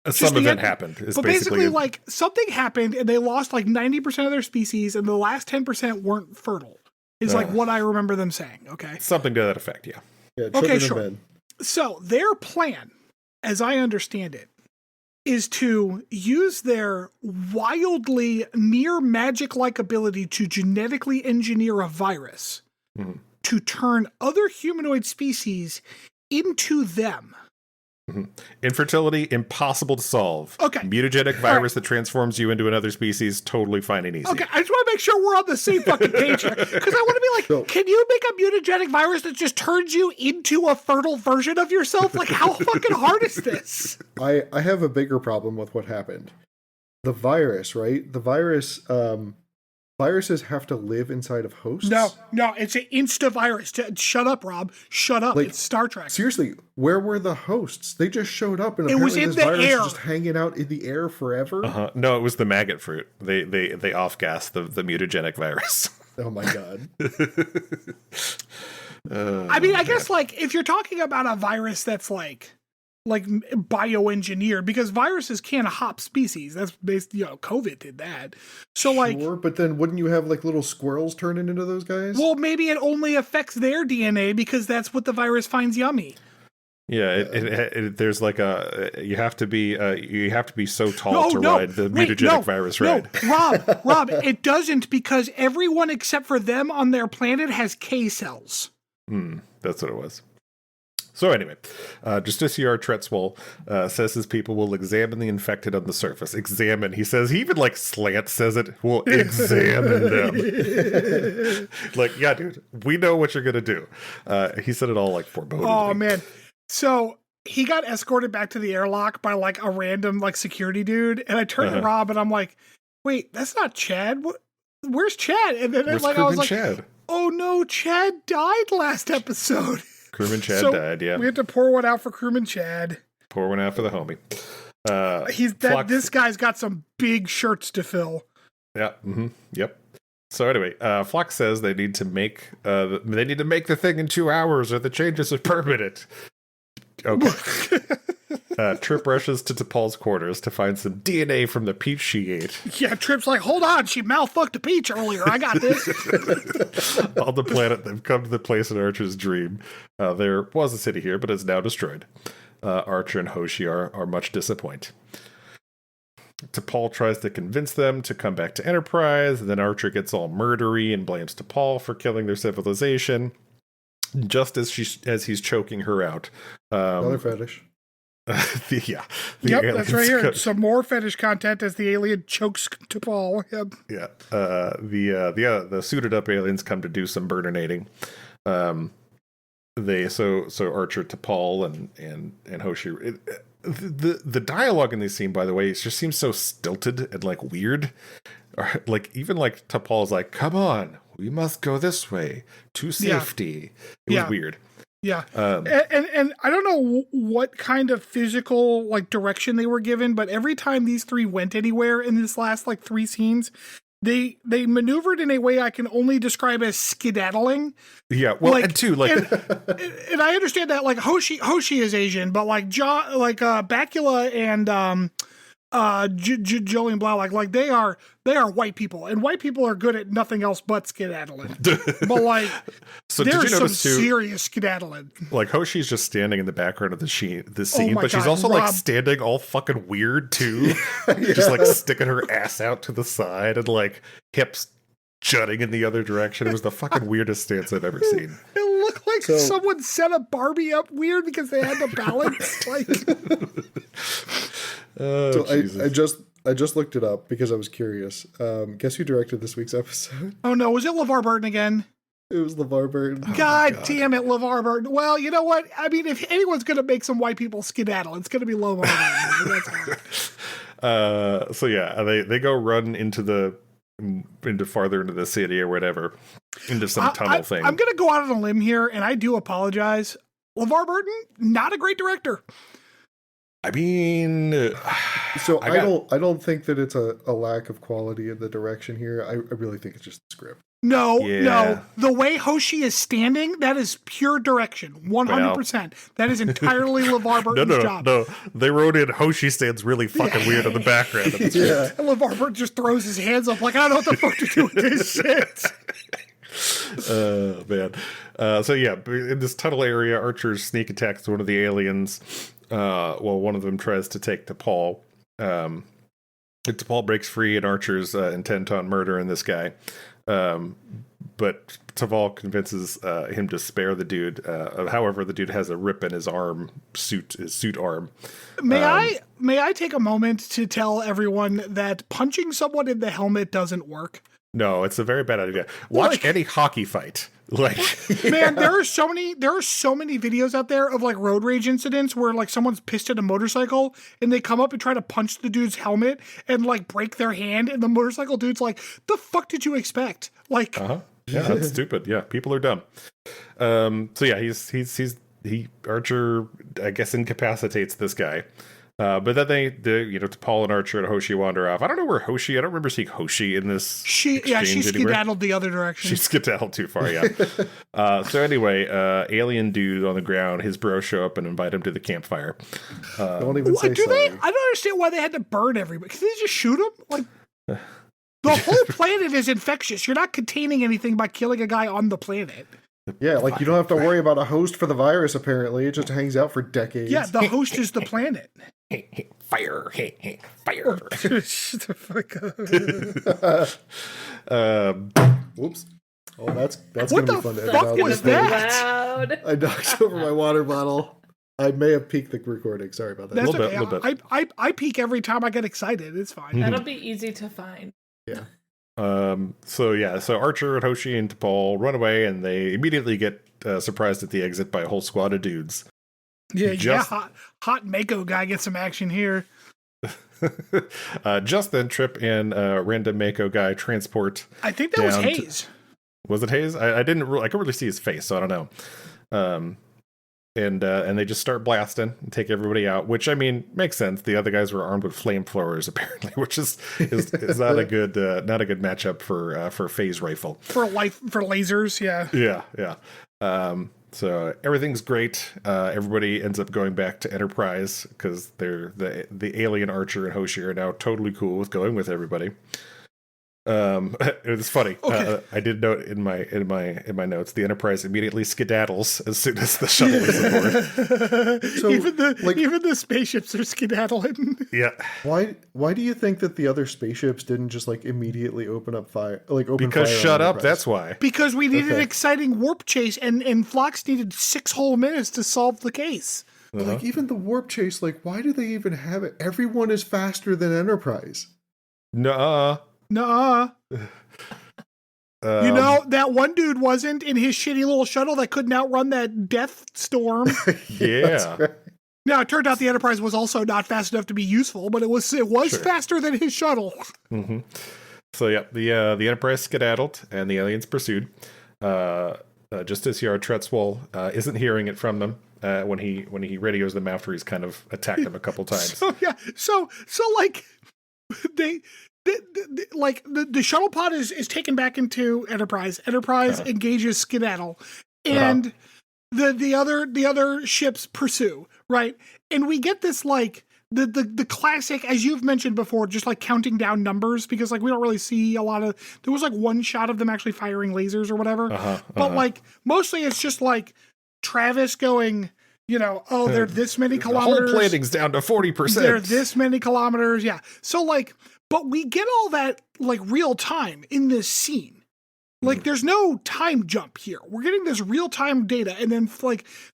Some event happened. But basically, like, something happened and they lost like 90% of their species and the last 10% weren't fertile. Is like what I remember them saying, okay? Something to that effect, yeah. Okay, sure. So their plan, as I understand it, is to use their wildly near magic-like ability to genetically engineer a virus to turn other humanoid species into them. Infertility, impossible to solve. Okay. Mutagenic virus that transforms you into another species, totally fine and easy. Okay, I just want to make sure we're on the same fucking page here. Because I want to be like, can you make a mutagenic virus that just turns you into a fertile version of yourself? Like, how fucking hard is this? I have a bigger problem with what happened. The virus, right? The virus, viruses have to live inside of hosts? No, it's an insta-virus. Shut up, Rob. Shut up. It's Star Trek. Seriously, where were the hosts? They just showed up and it was apparently in this the virus air. is just hanging out in the air forever? No, it was the maggot fruit. They off-gassed the mutagenic virus. Oh my god. I mean, I guess, like, if you're talking about a virus that's like bioengineered, because viruses can't hop species. That's based, COVID did that. So Sure, but then wouldn't you have like little squirrels turning into those guys? Well, maybe it only affects their DNA because that's what the virus finds yummy. Yeah, there's like you have to be so tall to ride the mutagenic virus ride. No, Rob, it doesn't, because everyone except for them on their planet has K cells. That's what it was. So anyway, Justiciar Tretzwell says his people will examine the infected on the surface. Examine, he says. He even like slant says it. We'll examine them. Like, yeah, dude, we know what you're gonna do. He said it all like foreboding. Oh man, so he got escorted back to the airlock by like a random like security dude, and I turned to Rob and I'm like, "Wait, that's not Chad. Where's Chad?" And then Where's I was like, Chad? "Oh no, Chad died last episode." Crewman Chad died, yeah. We have to pour one out for Crewman Chad. Pour one out for the homie. This guy's got some big shirts to fill. Yeah. Yep. So anyway, Flock says they need to make the thing in 2 hours, or the changes are permanent. Okay. Trip rushes to T'Pol's quarters to find some DNA from the peach she ate. Yeah, Trip's like, hold on, she mouth-fucked a peach earlier. I got this. On the planet, they've come to the place in Archer's dream. There was a city here, but it's now destroyed. Archer and Hoshi are much disappointed. T'Pol tries to convince them to come back to Enterprise, and then Archer gets all murdery and blames T'Pol for killing their civilization. Just as he's choking her out. Another fetish. Yep, that's right here. Some more fetish content as the alien chokes T'Pol. Yep. Yeah. The suited up aliens come to do some burninating. So Archer, T'Pol, and Hoshi. The dialogue in this scene, by the way, it just seems so stilted and like weird. Like even like T'Pol's like, "Come on, we must go this way to safety." It was weird. Yeah. And I don't know what kind of physical like direction they were given, but every time these three went anywhere in this last like 3 scenes, they maneuvered in a way I can only describe as skedaddling. Yeah, well, like, and too, like, and I understand that like Hoshi is Asian, but like Bakula and Jolene Blau, like they are white people, and white people are good at nothing else but skedaddling. But like, so there's some serious skedaddling. Like Hoshi's just standing in the background of the scene, but she's God, also Rob. like standing all fucking weird too, just like sticking her ass out to the side and like hips jutting in the other direction. It was the fucking weirdest stance I've ever seen. It looked like someone set a Barbie up weird because they had to balance. Like, I just looked it up because I was curious. Guess who directed this week's episode? oh no, was it LeVar Burton again? It was LeVar Burton. God damn it, LeVar Burton. Well, you know what? I mean, if anyone's going to make some white people skedaddle, it's going to be LeVar Burton. So yeah, they go run into farther into the city or whatever, into some tunnel thing. I'm going to go out on a limb here, and I do apologize. LeVar Burton, not a great director. I mean, So I don't think that it's a lack of quality in the direction here. I really think it's just the script. No, Yeah. no. The way Hoshi is standing, that is pure direction. 100%. That is entirely LeVar Burton's job. No. They wrote in Hoshi stands really fucking weird in the background of the script. Yeah. And LeVar Burton just throws his hands up like, I don't know what the fuck to do with this shit. Man. So yeah, in this tunnel area, Archer's sneak attacks one of the aliens. Well, one of them tries to take T'Pol. T'Pol breaks free, and Archer's intent on murdering this guy. But T'Pol convinces him to spare the dude. However, the dude has a rip in his arm, his suit arm. May I take a moment to tell everyone that punching someone in the helmet doesn't work? No, it's a very bad idea. Watch any hockey fight. Like, man, there are so many videos out there of like road rage incidents where like someone's pissed at a motorcycle and they come up and try to punch the dude's helmet and like break their hand, and the motorcycle dude's like, "The fuck did you expect?" Like, yeah, that's stupid. Yeah, people are dumb. So yeah, Archer, I guess, incapacitates this guy. But then they T'Pol and Archer and Hoshi wander off. I don't know where Hoshi. I don't remember seeing Hoshi in this. She skedaddled the other direction. She skedaddled too far. Yeah. So anyway, alien dude on the ground. His bros show up and invite him to the campfire. Don't even say do sorry. they? I don't understand why they had to burn everybody. Can they just shoot him? Like, the whole planet is infectious. You're not containing anything by killing a guy on the planet. Yeah, like you don't have to worry about a host for the virus, apparently. It just hangs out for decades. Yeah, the host is the planet. Fire. Fire. Shut the fuck up. Whoops. Oh, that's What gonna the be fun to edit fuck out. was that? Loud. I knocked over my water bottle. I may have peaked the recording. Sorry about that. That's Little okay. bit. I peek every time I get excited. It's fine. That'll be easy to find. Yeah. So Archer and Hoshi and T'Pol run away, and they immediately get surprised at the exit by a whole squad of dudes. Yeah, hot Mako guy gets some action here. Just then, Trip and random Mako guy transport. I think that was Hayes. Was it Hayes? I couldn't really see his face, so I don't know. And they just start blasting and take everybody out, which, I mean, makes sense. The other guys were armed with flamethrowers, apparently, which is not a good matchup for phase rifle for lasers. Yeah. So everything's great. Everybody ends up going back to Enterprise because they're the alien Archer and Hoshi are now totally cool with going with everybody. It was funny. Okay. I did note in my notes, the Enterprise immediately skedaddles as soon as the shuttle is aboard. So, even the spaceships are skedaddling. Yeah. Why do you think that the other spaceships didn't just like immediately open fire? Because shut up. That's why. Because we needed an exciting warp chase, and Phlox needed 6 whole minutes to solve the case. Like even the warp chase, like why do they even have it? Everyone is faster than Enterprise. Nuh-uh. Nuh-uh. That one dude wasn't in his shitty little shuttle that couldn't outrun that death storm. Yeah. Right. Now, it turned out the Enterprise was also not fast enough to be useful, but it was Sure. faster than his shuttle. Mm-hmm. So yeah, the Enterprise skedaddled and the aliens pursued. Just as Yar Tretzwell isn't hearing it from them when he radios them after he's kind of attacked them a couple times. So like they. The shuttle pod is taken back into Enterprise. Enterprise engages skedaddle, and the other ships pursue, right? And we get this like the classic, as you've mentioned before, just like counting down numbers, because like we don't really see a lot of. There was like one shot of them actually firing lasers or whatever, but like mostly it's just like Travis going, they're this many kilometers. The whole planing's down to 40%. They're this many kilometers, yeah. So like. But we get all that like real time in this scene. Like there's no time jump here. We're getting this real time data, and then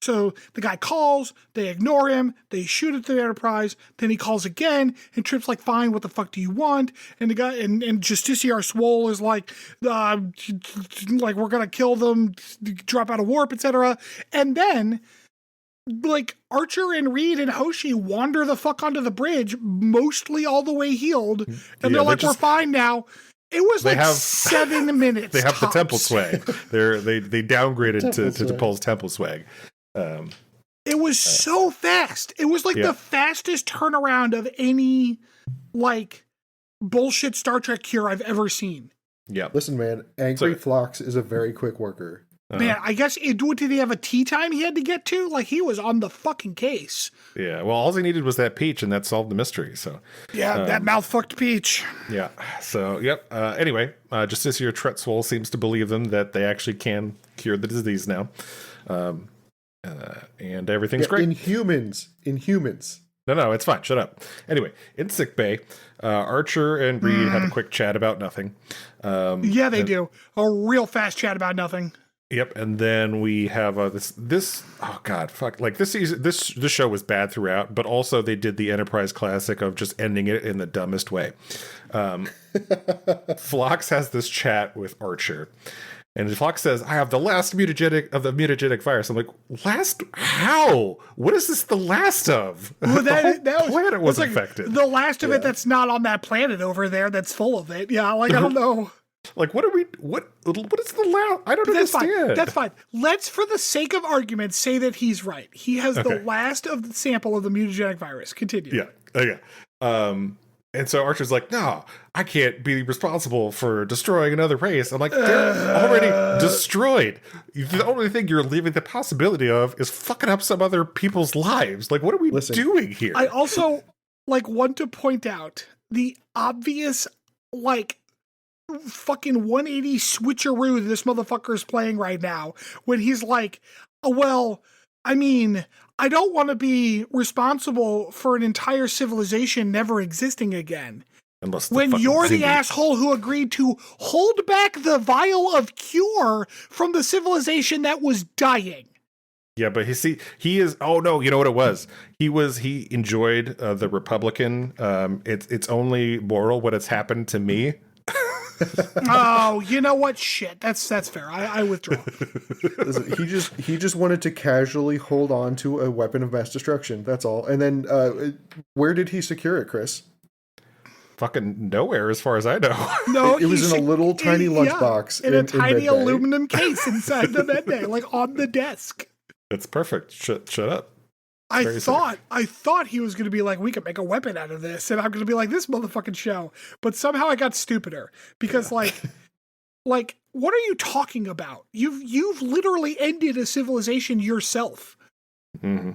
so the guy calls, they ignore him, they shoot at the Enterprise, then he calls again, and Trip's like, "Fine, what the fuck do you want?" And the guy and Justiciar Swole is like we're gonna kill them, drop out of warp, etc. And then. Like Archer and Reed and Hoshi wander the fuck onto the bridge, mostly all the way healed, and they're like, "We're fine now." It was 7 minutes. They have tops. the temple swag. They downgraded to T'Pol's temple swag. It was so fast. It was like Yeah. the fastest turnaround of any like bullshit Star Trek cure I've ever seen. Yeah. Listen, man, Angry So- Phlox is a very quick worker. Man, I guess did he have a tea time he had to get to? Like he was on the fucking case. Yeah. Well, all he needed was that peach, and that solved the mystery. So Yeah, that mouth fucked peach. yeah. So yep. Anyway, just this year, Tretzwell seems to believe them that they actually can cure the disease now, and everything's great. In humans. No, it's fine. Shut up. Anyway, in sickbay, Archer and Reed have a quick chat about nothing. Yeah, they do. A real fast chat about nothing. Yep, and then we have this. Oh God, fuck! Like this season, this show was bad throughout, but also they did the Enterprise classic of just ending it in the dumbest way. Phlox has this chat with Archer, and Phlox says, "I have the last mutagenic of the mutagenic virus." I'm like, "Last? How? What is this the last of?" Well, The whole that planet was like infected. The last of it that's not on that planet over there that's full of it. Yeah, like I don't know. Like, what is the last? I don't That's understand. fine. That's fine. Let's, for the sake of argument, say that he's right. He has Okay. the last of the sample of the mutagenic virus. Continue. Yeah. Okay. And so Archer's like, no, I can't be responsible for destroying another race. I'm like, they're already destroyed. The only thing you're leaving the possibility of is fucking up some other people's lives. Like, what are we doing here? I also want to point out the obvious fucking 180 switcheroo this motherfucker is playing right now when he's like, oh, well, I mean, I don't want to be responsible for an entire civilization never existing again. When you're the asshole who agreed to hold back the vial of cure from the civilization that was dying. Yeah, but he is. Oh no, you know what it was? He enjoyed the Republican. It's only moral when it's happened to me. Oh, you know what? Shit, that's fair. I withdraw. Listen, he just wanted to casually hold on to a weapon of mass destruction. That's all. And then, where did he secure it, Chris? Fucking nowhere, as far as I know. No, it was in a little tiny lunchbox in a tiny Medbay. aluminum case inside the medbay, like on the desk. That's perfect. Shut up. I thought he was going to be like, we could make a weapon out of this, and I'm going to be like, this motherfucking show. But somehow I got stupider because, like, what are you talking about? You've literally ended a civilization yourself. Mm-hmm.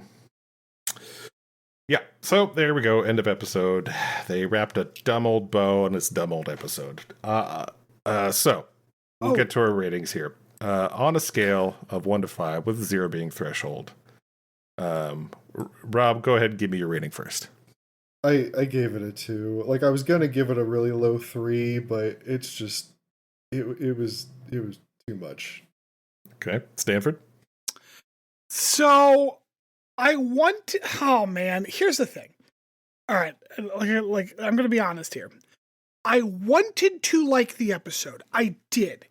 Yeah. So there we go. End of episode. They wrapped a dumb old bow on this dumb old episode. So we'll get to our ratings here. On a scale of 1 to 5, with 0 being threshold. Rob, go ahead and give me your rating first. I gave it a 2. Like, I was gonna give it a really low 3, but it's just it was too much. Okay, Stanford. So oh man, here's the thing. All right, like I'm gonna be honest here. I wanted to like the episode. I did,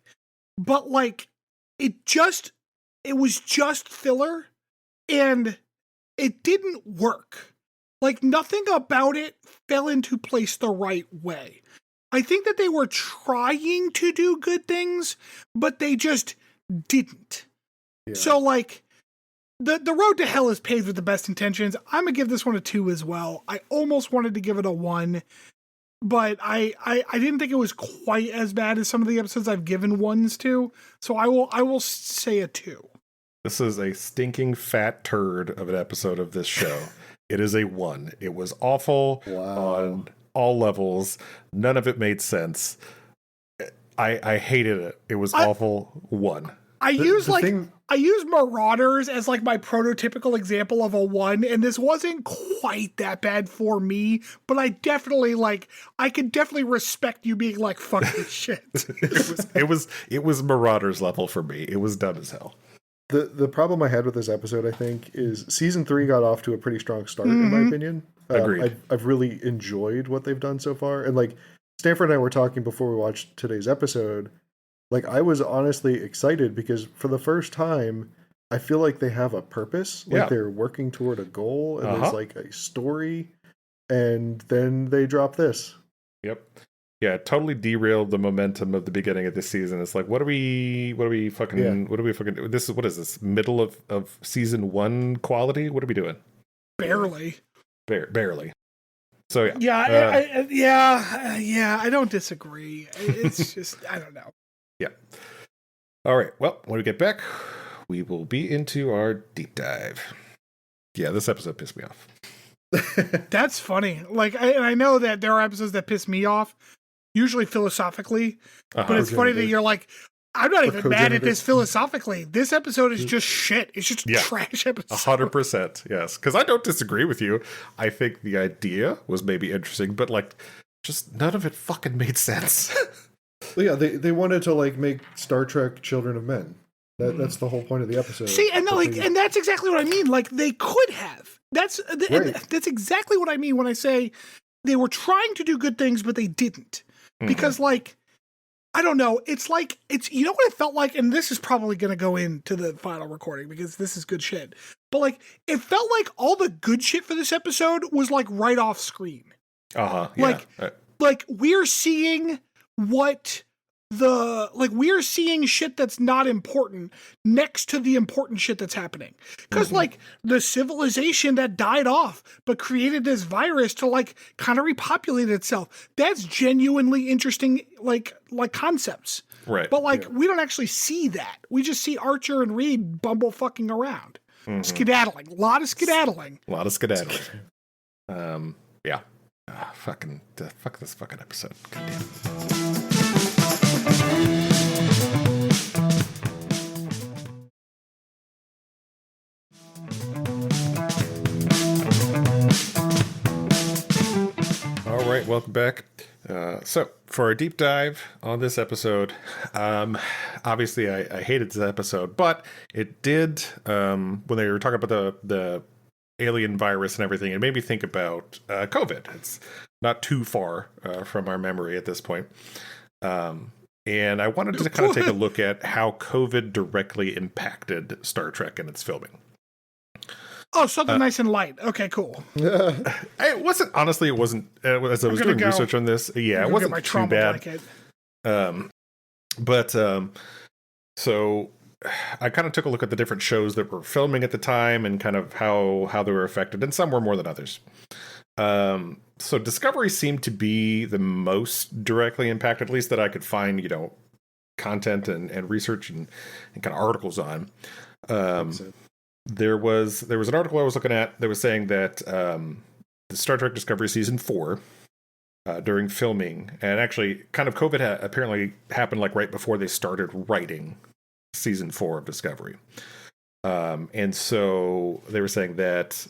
but like it was just filler. And it didn't work. Like, nothing about it fell into place the right way. I think that they were trying to do good things, but they just didn't. Yeah. So, like, the road to hell is paved with the best intentions. I'm going to give this one a 2 as well. I almost wanted to give it a 1, but I didn't think it was quite as bad as some of the episodes I've given 1s to. So I will say a 2. This is a stinking fat turd of an episode of this show. It is a 1. It was awful on all levels. None of it made sense. I hated it. It was awful. 1. I use Marauders as like my prototypical example of a 1, and this wasn't quite that bad for me, but I definitely I could definitely respect you being like, fuck this shit. it was Marauders level for me. It was dumb as hell. The problem I had with this episode, I think, is season 3 got off to a pretty strong start, in my opinion. Agreed. I've really enjoyed what they've done so far. And like Stanford and I were talking before we watched today's episode, like I was honestly excited because for the first time, I feel like they have a purpose. Like they're working toward a goal and there's like a story. And then they drop this. Yep. Yeah, it totally derailed the momentum of the beginning of this season. It's like, what are we fucking this is, what is this? Middle of season 1 quality? What are we doing? Barely. Barely. So yeah. Yeah, I don't disagree. It's just, I don't know. Yeah. All right. Well, when we get back, we will be into our deep dive. Yeah, this episode pissed me off. That's funny. Like, I know that there are episodes that piss me off, usually philosophically, but it's funny that you're like, I'm not even mad at this philosophically. This episode is just shit. It's just a trash episode. 100%, yes. Because I don't disagree with you. I think the idea was maybe interesting, but like, just none of it fucking made sense. Well, yeah, they wanted to like make Star Trek Children of Men. That's the whole point of the episode. See, and and that's exactly what I mean. Like, they could have. That's exactly what I mean when I say they were trying to do good things, but they didn't. Because, like, I don't know. It's like, you know what it felt like? And this is probably going to go into the final recording because this is good shit. But, like, it felt like all the good shit for this episode was, like, right off screen. Like, we're seeing we're seeing shit that's not important next to the important shit that's happening. Because, like, the civilization that died off but created this virus to, like, kind of repopulate itself. That's genuinely interesting, like concepts. Right. But, like, we don't actually see that. We just see Archer and Reed bumble fucking around. Skedaddling. A lot of skedaddling. Yeah. Fuck this fucking episode. God damn it. All right, welcome back. So for our deep dive on this episode, obviously I hated this episode, but it did, when they were talking about the alien virus and everything, it made me think about COVID. It's not too far from our memory at this point. And I wanted to kind of take a look at how COVID directly impacted Star Trek and its filming. Oh, something nice and light. Okay, cool. It wasn't, honestly, it wasn't, as I was doing research on this, it wasn't too bad. So I kind of took a look at the different shows that were filming at the time and kind of how they were affected, and some were more than others. So Discovery seemed to be the most directly impacted, at least that I could find, content and research and kind of articles on. There was an article I was looking at that was saying that the Star Trek Discovery season 4, during filming, and actually kind of COVID apparently happened like right before they started writing season 4 of Discovery. And so they were saying that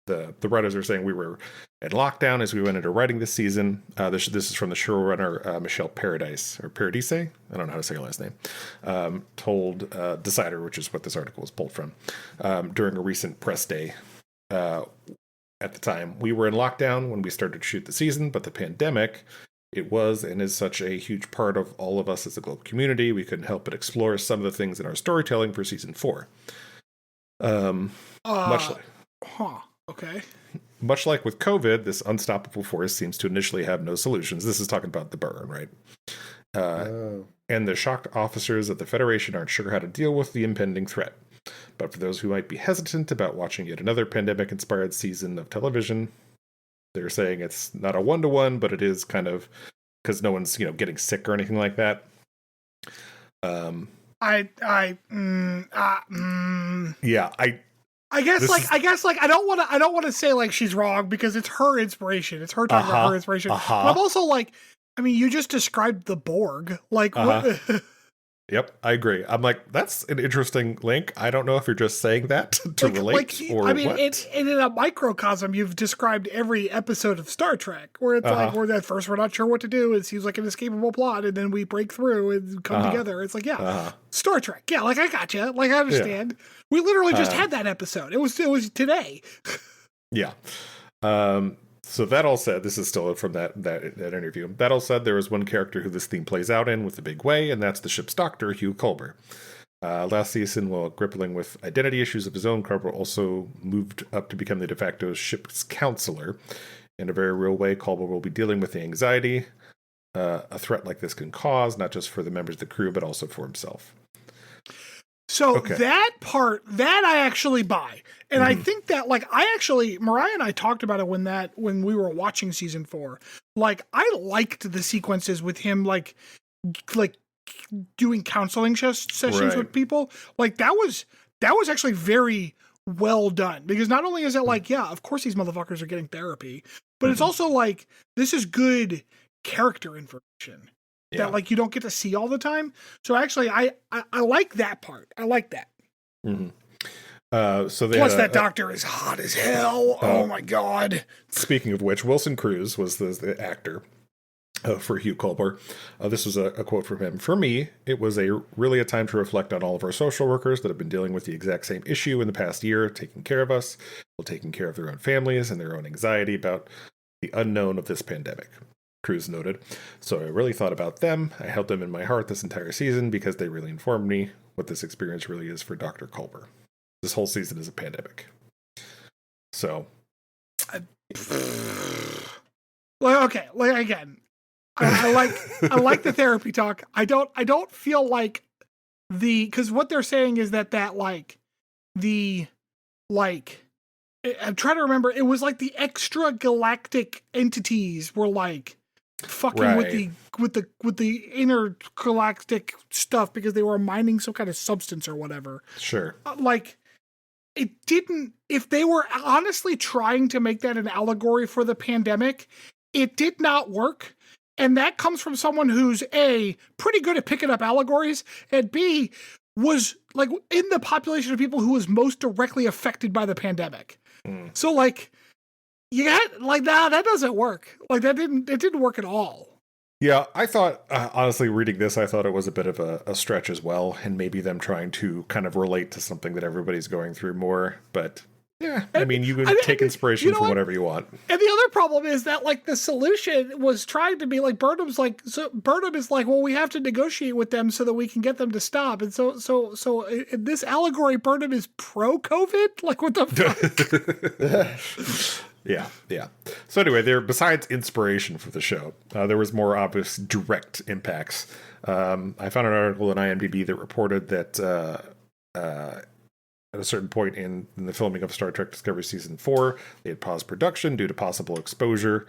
the writers are saying we were at lockdown as we went into writing this season. This is from the showrunner, Michelle Paradise, or Paradise, I don't know how to say her last name, told Decider, which is what this article was pulled from, during a recent press day. At the time, we were in lockdown when we started to shoot the season, but the pandemic, it was and is such a huge part of all of us as a global community. We couldn't help but explore some of the things in our storytelling for season 4. Okay. Much like with COVID, this unstoppable force seems to initially have no solutions. This is talking about the burn, right? And the shocked officers of the Federation aren't sure how to deal with the impending threat. But for those who might be hesitant about watching yet another pandemic-inspired season of television, they're saying it's not a one-to-one, but it is kind of because no one's getting sick or anything like that. I guess I don't want to say like she's wrong because it's her inspiration. It's her talking about her inspiration. But I'm also like, I mean, you just described the Borg. Like, what? Yep, I agree. I'm like, that's an interesting link. I don't know if you're just saying that to relate or what. In a microcosm, you've described every episode of Star Trek where it's like, where at first we're not sure what to do. It seems like an escapable plot, and then we break through and come together. It's like, Star Trek. Yeah, like I got you. Like I understand. Yeah. We literally just had that episode. It was today. Yeah. So that all said, this is still from that interview. That all said, there is one character who this theme plays out in with a big way, and that's the ship's doctor, Hugh Culber. Last season, while grappling with identity issues of his own, Culber also moved up to become the de facto ship's counselor. In a very real way, Culber will be dealing with the anxiety a threat like this can cause, not just for the members of the crew, but also for himself. So Okay. that part, that I actually buy. And I think that, like, Mariah and I talked about it when we were watching season 4. Like, I liked the sequences with him, like doing counseling sessions Right. with people. Like, that was actually very well done, because not only is it like, yeah, of course these motherfuckers are getting therapy, but it's also like, this is good character information that like you don't get to see all the time. So actually, I like that part. I like that. So they Plus, that doctor is hot as hell. Oh my god! Speaking of which, Wilson Cruz was the actor for Hugh Culber. This was a quote from him. "For me, it was really a time to reflect on all of our social workers that have been dealing with the exact same issue in the past year, taking care of us, while taking care of their own families and their own anxiety about the unknown of this pandemic." Cruz noted. "So I really thought about them. I held them in my heart this entire season because they really informed me what this experience really is for Dr. Culber. This whole season is a pandemic." So, Well, okay, like again, I like the therapy talk. I don't feel like because what they're saying is that like the like I'm trying to remember. It was like the extra galactic entities were like fucking with the intergalactic stuff because they were mining some kind of substance or whatever. sure. Like, it didn't, if they were honestly trying to make that an allegory for the pandemic, it did not work. And that comes from someone who's A, pretty good at picking up allegories, and B, was like in the population of people who was most directly affected by the pandemic. So like, you got like, nah, that doesn't work. Like it didn't work at all. Yeah, I thought, honestly, reading this, I thought it was a bit of a stretch as well, and maybe them trying to kind of relate to something that everybody's going through more. But yeah, I mean, you can take inspiration from whatever you want. And the other problem is that like the solution was trying to be like Burnham's like, so Burnham is like, well, we have to negotiate with them so that we can get them to stop. And so in this allegory, Burnham is pro-COVID. Like, what the fuck? Yeah. So anyway, besides inspiration for the show, there was more obvious direct impacts. I found an article in IMDb that reported that at a certain point in the filming of Star Trek Discovery Season 4, they had paused production due to possible exposure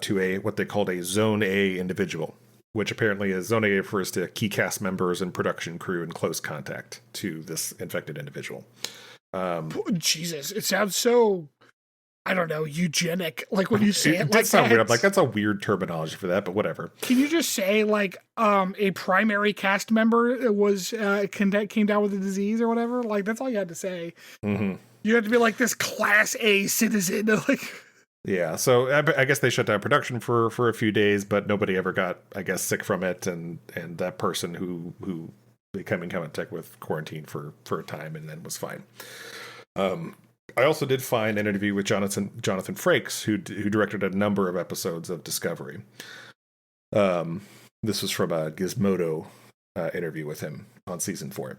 to what they called a Zone A individual, which apparently is Zone A refers to key cast members and production crew in close contact to this infected individual. Jesus, it sounds so, I don't know, eugenic. Like when you say it like sound that. weird. I'm like, that's a weird terminology for that, but whatever. Can you just say like a primary cast member was came down with a disease or whatever? Like that's all you had to say. Mm-hmm. You had to be like this Class A citizen. Like, yeah. So I guess they shut down production for a few days, but nobody ever got, I guess, sick from it, and that person who they came in contact with quarantined for a time and then was fine. I also did find an interview with Jonathan Frakes, who directed a number of episodes of Discovery. This was from a Gizmodo interview with him on season 4.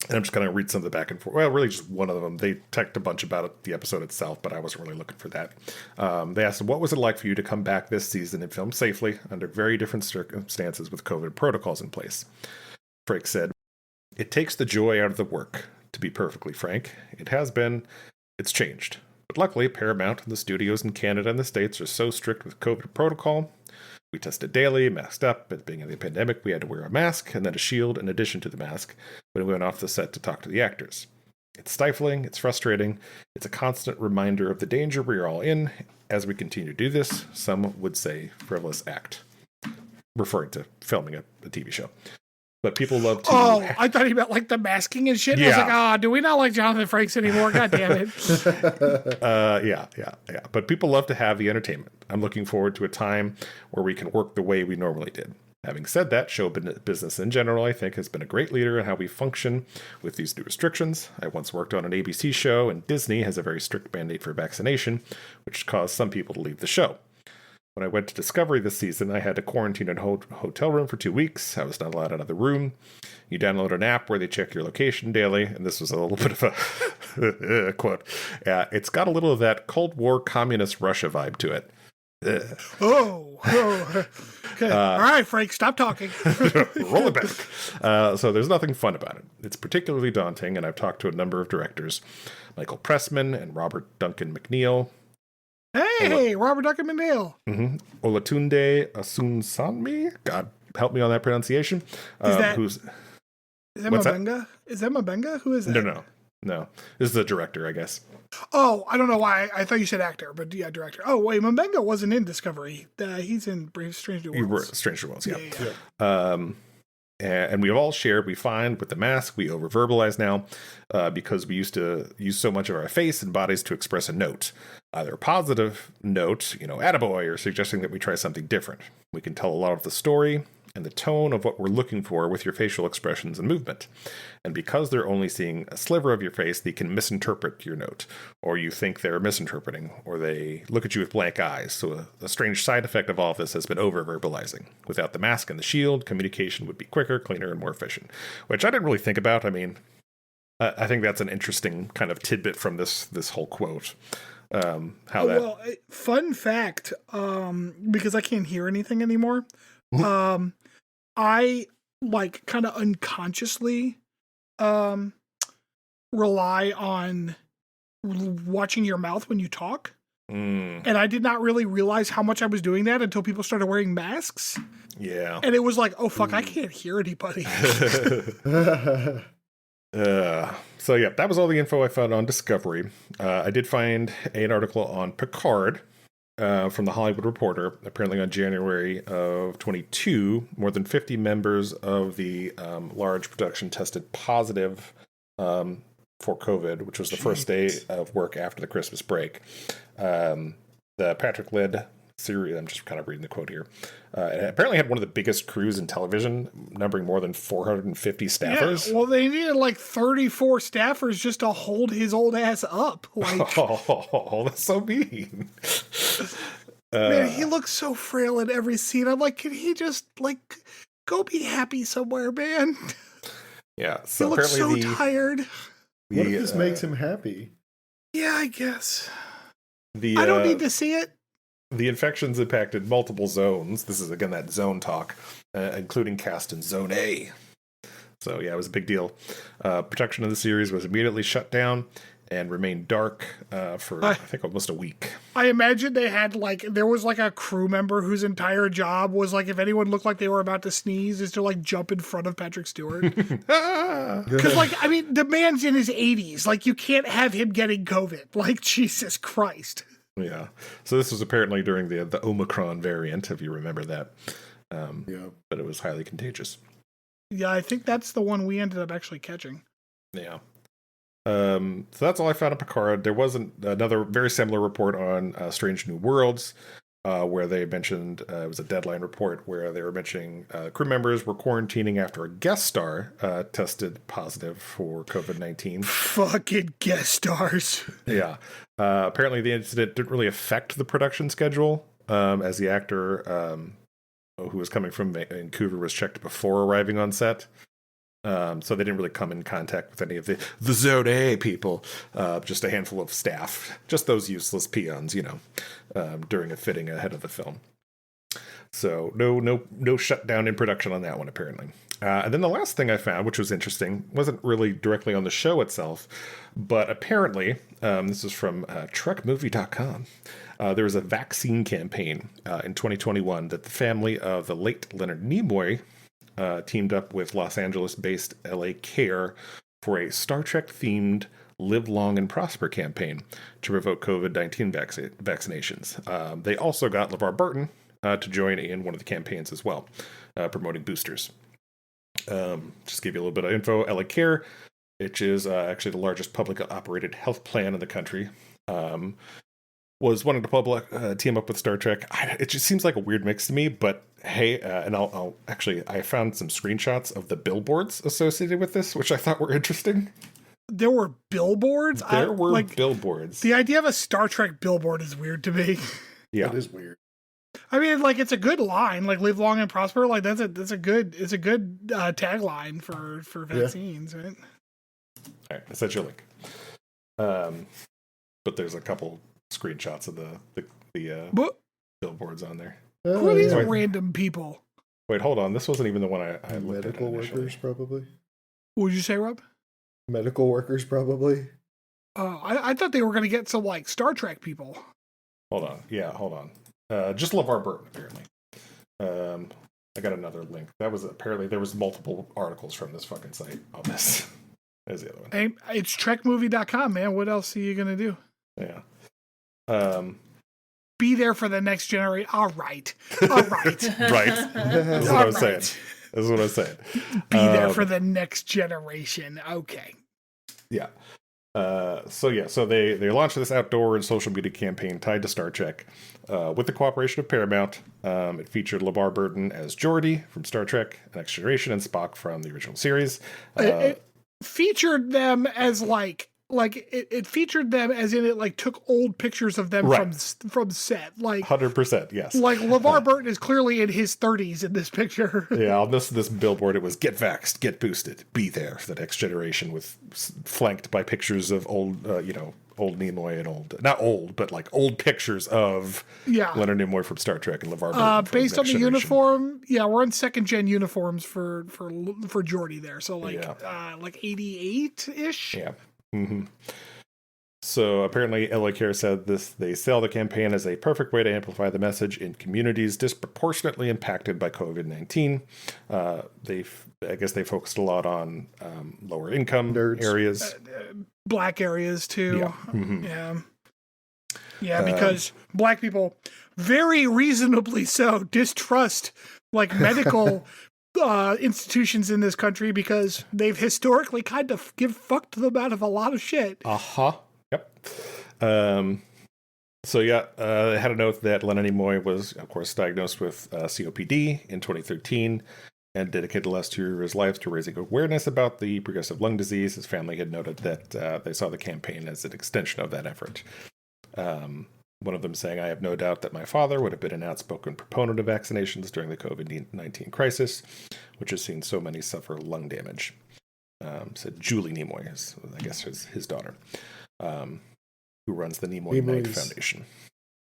And I'm just going to read some of the back and forth. Well, really just one of them. They talked a bunch about the episode itself, but I wasn't really looking for that. They asked him, what was it like for you to come back this season and film safely under very different circumstances with COVID protocols in place? Frakes said, "It takes the joy out of the work. To be perfectly frank, it's changed. But luckily, Paramount and the studios in Canada and the States are so strict with COVID protocol. We tested daily, masked up. At the beginning of the pandemic, we had to wear a mask and then a shield in addition to the mask when we went off the set to talk to the actors. It's stifling, it's frustrating, it's a constant reminder of the danger we are all in as we continue to do this, some would say, frivolous act." Referring to filming a TV show. But people love to... Oh, I thought he meant like the masking and shit. Yeah. I was like, do we not like Jonathan Frakes anymore? God damn it. Yeah. But people love to have the entertainment. I'm looking forward to a time where we can work the way we normally did. Having said that, show business in general, I think, has been a great leader in how we function with these new restrictions. I once worked on an ABC show, and Disney has a very strict mandate for vaccination, which caused some people to leave the show. When I went to Discovery this season, I had to quarantine in a hotel room for 2 weeks. I was not allowed out of the room. You download an app where they check your location daily, and this was a little bit of a quote. It's got a little of that Cold War communist Russia vibe to it. Okay. All right, Frank, stop talking. Roll it back. So there's nothing fun about it. It's particularly daunting, and I've talked to a number of directors, Michael Pressman and Robert Duncan McNeil. Hey, Robert Duncan McNeil. Mm-hmm. Olatunde Asunsanmi. God help me on that pronunciation. Is that what's Mabenga? Is that Mabenga? Who is that? No. This is the director, I guess. Oh, I don't know why. I thought you said actor, but yeah, director. Oh, wait, Mabenga wasn't in Discovery. He's in Strange New Worlds. Strange New Worlds, yeah. And we've all shared, we find with the mask, we over-verbalize now because we used to use so much of our face and bodies to express a note. Either a positive note, attaboy, or suggesting that we try something different. We can tell a lot of the story and the tone of what we're looking for with your facial expressions and movement. And because they're only seeing a sliver of your face, they can misinterpret your note, or you think they're misinterpreting, or they look at you with blank eyes. So a strange side effect of all of this has been over-verbalizing. Without the mask and the shield, communication would be quicker, cleaner, and more efficient, which I didn't really think about. I mean, I think that's an interesting kind of tidbit from this whole quote. Fun fact, because I can't hear anything anymore, I kind of unconsciously rely on watching your mouth when you talk. And I did not really realize how much I was doing that until people started wearing masks. Yeah. And it was like, oh fuck, I can't hear anybody. So yeah, that was all the info I found on Discovery. I did find an article on Picard from the Hollywood Reporter. Apparently on January of 22, more than 50 members of the large production tested positive for COVID, which was the first day of work after the Christmas break. The Patrick led series, I'm just kind of reading the quote here, it apparently had one of the biggest crews in television, numbering more than 450 staffers. Yeah, well, they needed like 34 staffers just to hold his old ass up. Oh, that's so mean. Man, he looks so frail in every scene. I'm like, can he just go be happy somewhere, man? Yeah, so he looks so tired. What if this makes him happy? Yeah, I guess. I don't need to see it. The infections impacted multiple zones. This is, again, that zone talk, including cast in Zone A. So, yeah, it was a big deal. Production of the series was immediately shut down and remained dark for, I think, almost a week. I imagine they had, there was, a crew member whose entire job was, if anyone looked like they were about to sneeze, is to, jump in front of Patrick Stewart. Because, the man's in his 80s. You can't have him getting COVID. Jesus Christ. Yeah. So this was apparently during the Omicron variant, if you remember that. Yeah. But it was highly contagious. Yeah, I think that's the one we ended up actually catching. Yeah. So that's all I found on Picard. There was another very similar report on Strange New Worlds, where they mentioned, it was a Deadline report, where they were mentioning crew members were quarantining after a guest star tested positive for COVID-19. Fucking guest stars. Yeah. Apparently the incident didn't really affect the production schedule, as the actor who was coming from Vancouver was checked before arriving on set. So they didn't really come in contact with any of the Zone A people, just a handful of staff, just those useless peons, during a fitting ahead of the film. So no shutdown in production on that one, apparently. And then the last thing I found, which was interesting, wasn't really directly on the show itself, but apparently, this is from TrekMovie.com, there was a vaccine campaign in 2021 that the family of the late Leonard Nimoy teamed up with Los Angeles-based LA Care for a Star Trek-themed Live Long and Prosper campaign to promote COVID-19 vaccinations. They also got LeVar Burton to join in one of the campaigns as well, promoting boosters. Just give you a little bit of info. LA Care, which is actually the largest public operated health plan in the country, was wanting to team up with Star Trek. It just seems like a weird mix to me, but hey, and I found some screenshots of the billboards associated with this, which I thought were interesting. There were billboards? There were billboards. The idea of a Star Trek billboard is weird to me. Yeah. That is weird. I mean, like, it's a good line, like "live long and prosper." Like it's a good tagline for vaccines, right? All right, I sent you a link. But there's a couple screenshots of the But billboards on there. who are these yeah. random people? Wait, hold on. This wasn't even the one I looked at Medical initially. workers, probably. What would you say, Rob? Medical workers, probably. I thought they were going to get some like Star Trek people. Hold on. Yeah, hold on. Just LeVar Burton, apparently. I got another link. That was apparently there was multiple articles from this fucking site on this. There's the other one. Hey, it's trekmovie.com, man. What else are you going to do? Yeah. Be there for the next generation. All right. Right. Right. This is what I was saying. This is what I was saying. Be there for the next generation. Okay. Yeah. So they launched this outdoor and social media campaign tied to Star Trek with the cooperation of Paramount. It featured LeVar Burton as Geordi from Star Trek: The Next Generation and Spock from the original series. It featured them as it featured them as in it like took old pictures of them from set, like 100%. Yes. Like LeVar Burton is clearly in his 30s in this picture. Yeah, on this billboard, it was "Get vaxxed, get boosted, be there for the next generation," with flanked by pictures of old, old Nimoy and not old, but like old pictures of Leonard Nimoy from Star Trek and LeVar Burton. Based on the uniform, we're on second gen uniforms for Geordi there, so like 88-ish. Yeah. Mm-hmm. So apparently, LA Care said they sell the campaign as a perfect way to amplify the message in communities disproportionately impacted by COVID-19. I guess they focused a lot on lower income areas, black areas too. Yeah. Mm-hmm. Yeah, because black people, very reasonably so, distrust like medical institutions in this country because they've historically kind of fucked them out of a lot of shit. Yep. I had a note that Leonard Nimoy was, of course, diagnosed with COPD in 2013 and dedicated the last 2 years of his life to raising awareness about the progressive lung disease. His family had noted that they saw the campaign as an extension of that effort. One of them saying, "I have no doubt that my father would have been an outspoken proponent of vaccinations during the COVID-19 crisis, which has seen so many suffer lung damage." Said Julie Nimoy, I guess his daughter, who runs the Nimoy Mag Foundation.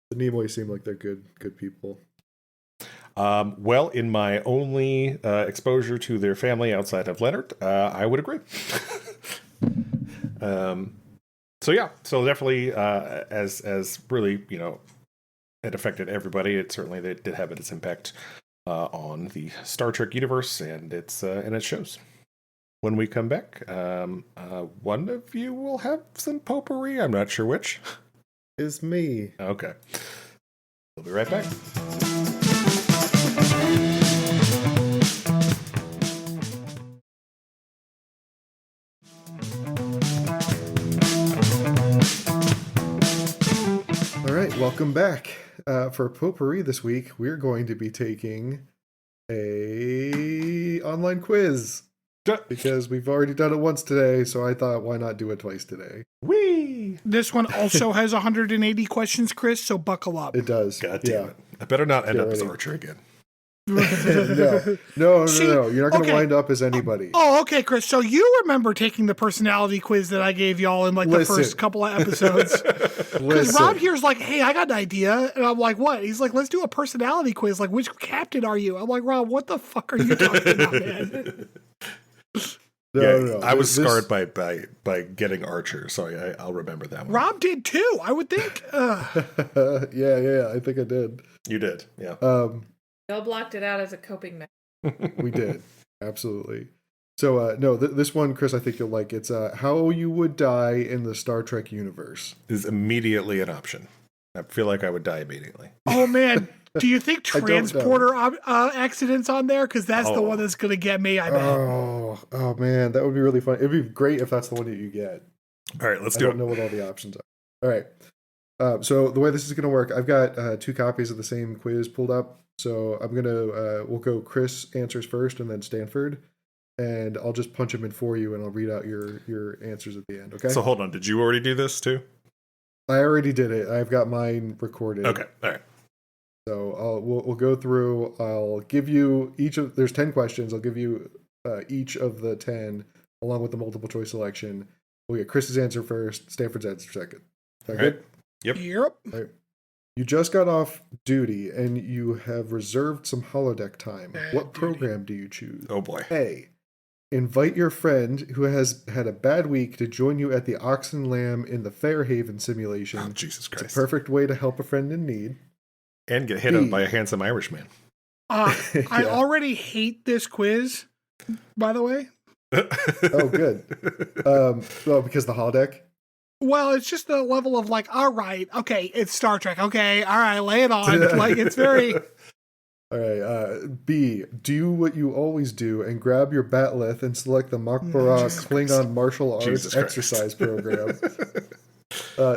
The Nimoy seem like they're good people. Well, in my only exposure to their family outside of Leonard, I would agree. So definitely, as really, it affected everybody. It certainly did have its impact on the Star Trek universe, and it shows. When we come back, one of you will have some potpourri. I'm not sure which. Is me. Okay. We'll be right back. All right, welcome back. For potpourri this week, we're going to be taking a online quiz. Because we've already done it once today, so I thought, why not do it twice today? Whee! This one also has 180 questions, Chris, so buckle up. It does. God damn it. I better not end up as Archer again. No. You're not going to wind up as anybody. Oh, okay, Chris. So you remember taking the personality quiz that I gave y'all in the first couple of episodes? Because Rob here's like, "Hey, I got an idea," and I'm like, "What?" He's like, "Let's do a personality quiz. Like, which captain are you?" I'm like, "Rob, what the fuck are you talking about, man?" No. I was scarred by getting Archer, so I'll remember that one. Rob did too, I would think. Yeah, I think I did. You did, yeah. Bill blocked it out as a coping mechanism. We did, absolutely. So, this one, Chris, I think you'll like. It's how you would die in the Star Trek universe. Is immediately an option. I feel like I would die immediately. Oh, man. Do you think transporter accidents on there? Because that's the one that's going to get me, I bet. Oh, man. That would be really fun. It'd be great if that's the one that you get. All right, let's do it. I don't know what all the options are. All right. So the way this is going to work, I've got 2 copies of the same quiz pulled up. So I'm going to, we'll go Chris answers first and then Stanford. And I'll just punch them in for you and I'll read out your answers at the end, okay? So hold on. Did you already do this too? I already did it. I've got mine recorded. Okay, all right. So we'll go through. I'll give you each of. There's 10 questions. I'll give you each of the 10 along with the multiple choice selection. We'll get Chris's answer first, Stanford's answer second. Is that good? Yep. Yep. All right. You just got off duty and you have reserved some holodeck time. What program do you choose? Oh boy. A. Invite your friend who has had a bad week to join you at the Ox and Lamb in the Fairhaven simulation. Oh, Jesus Christ. It's a perfect way to help a friend in need. And get hit up by a handsome Irishman. I already hate this quiz, by the way. Oh, good. Well, because the holodeck? Well, it's just the level of like, all right, okay, it's Star Trek. Okay, all right, lay it on. Like, it's very... All right, B, do what you always do and grab your batleth and select the Potpourri Klingon martial arts exercise program.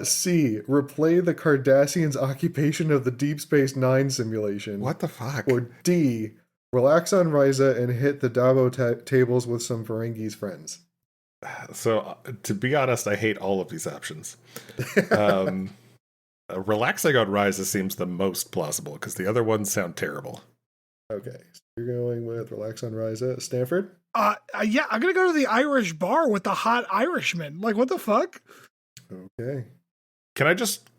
C, replay the Cardassians' occupation of the Deep Space Nine simulation. What the fuck? Or D, relax on Ryza and hit the Dabo tables with some Ferengis friends. So, to be honest, I hate all of these options. Relaxing on Ryza seems the most plausible because the other ones sound terrible. Okay, so you're going with relax on Ryza. Stanford? Yeah, I'm gonna go to the Irish bar with the hot Irishman. Like, what the fuck? Okay. Can I just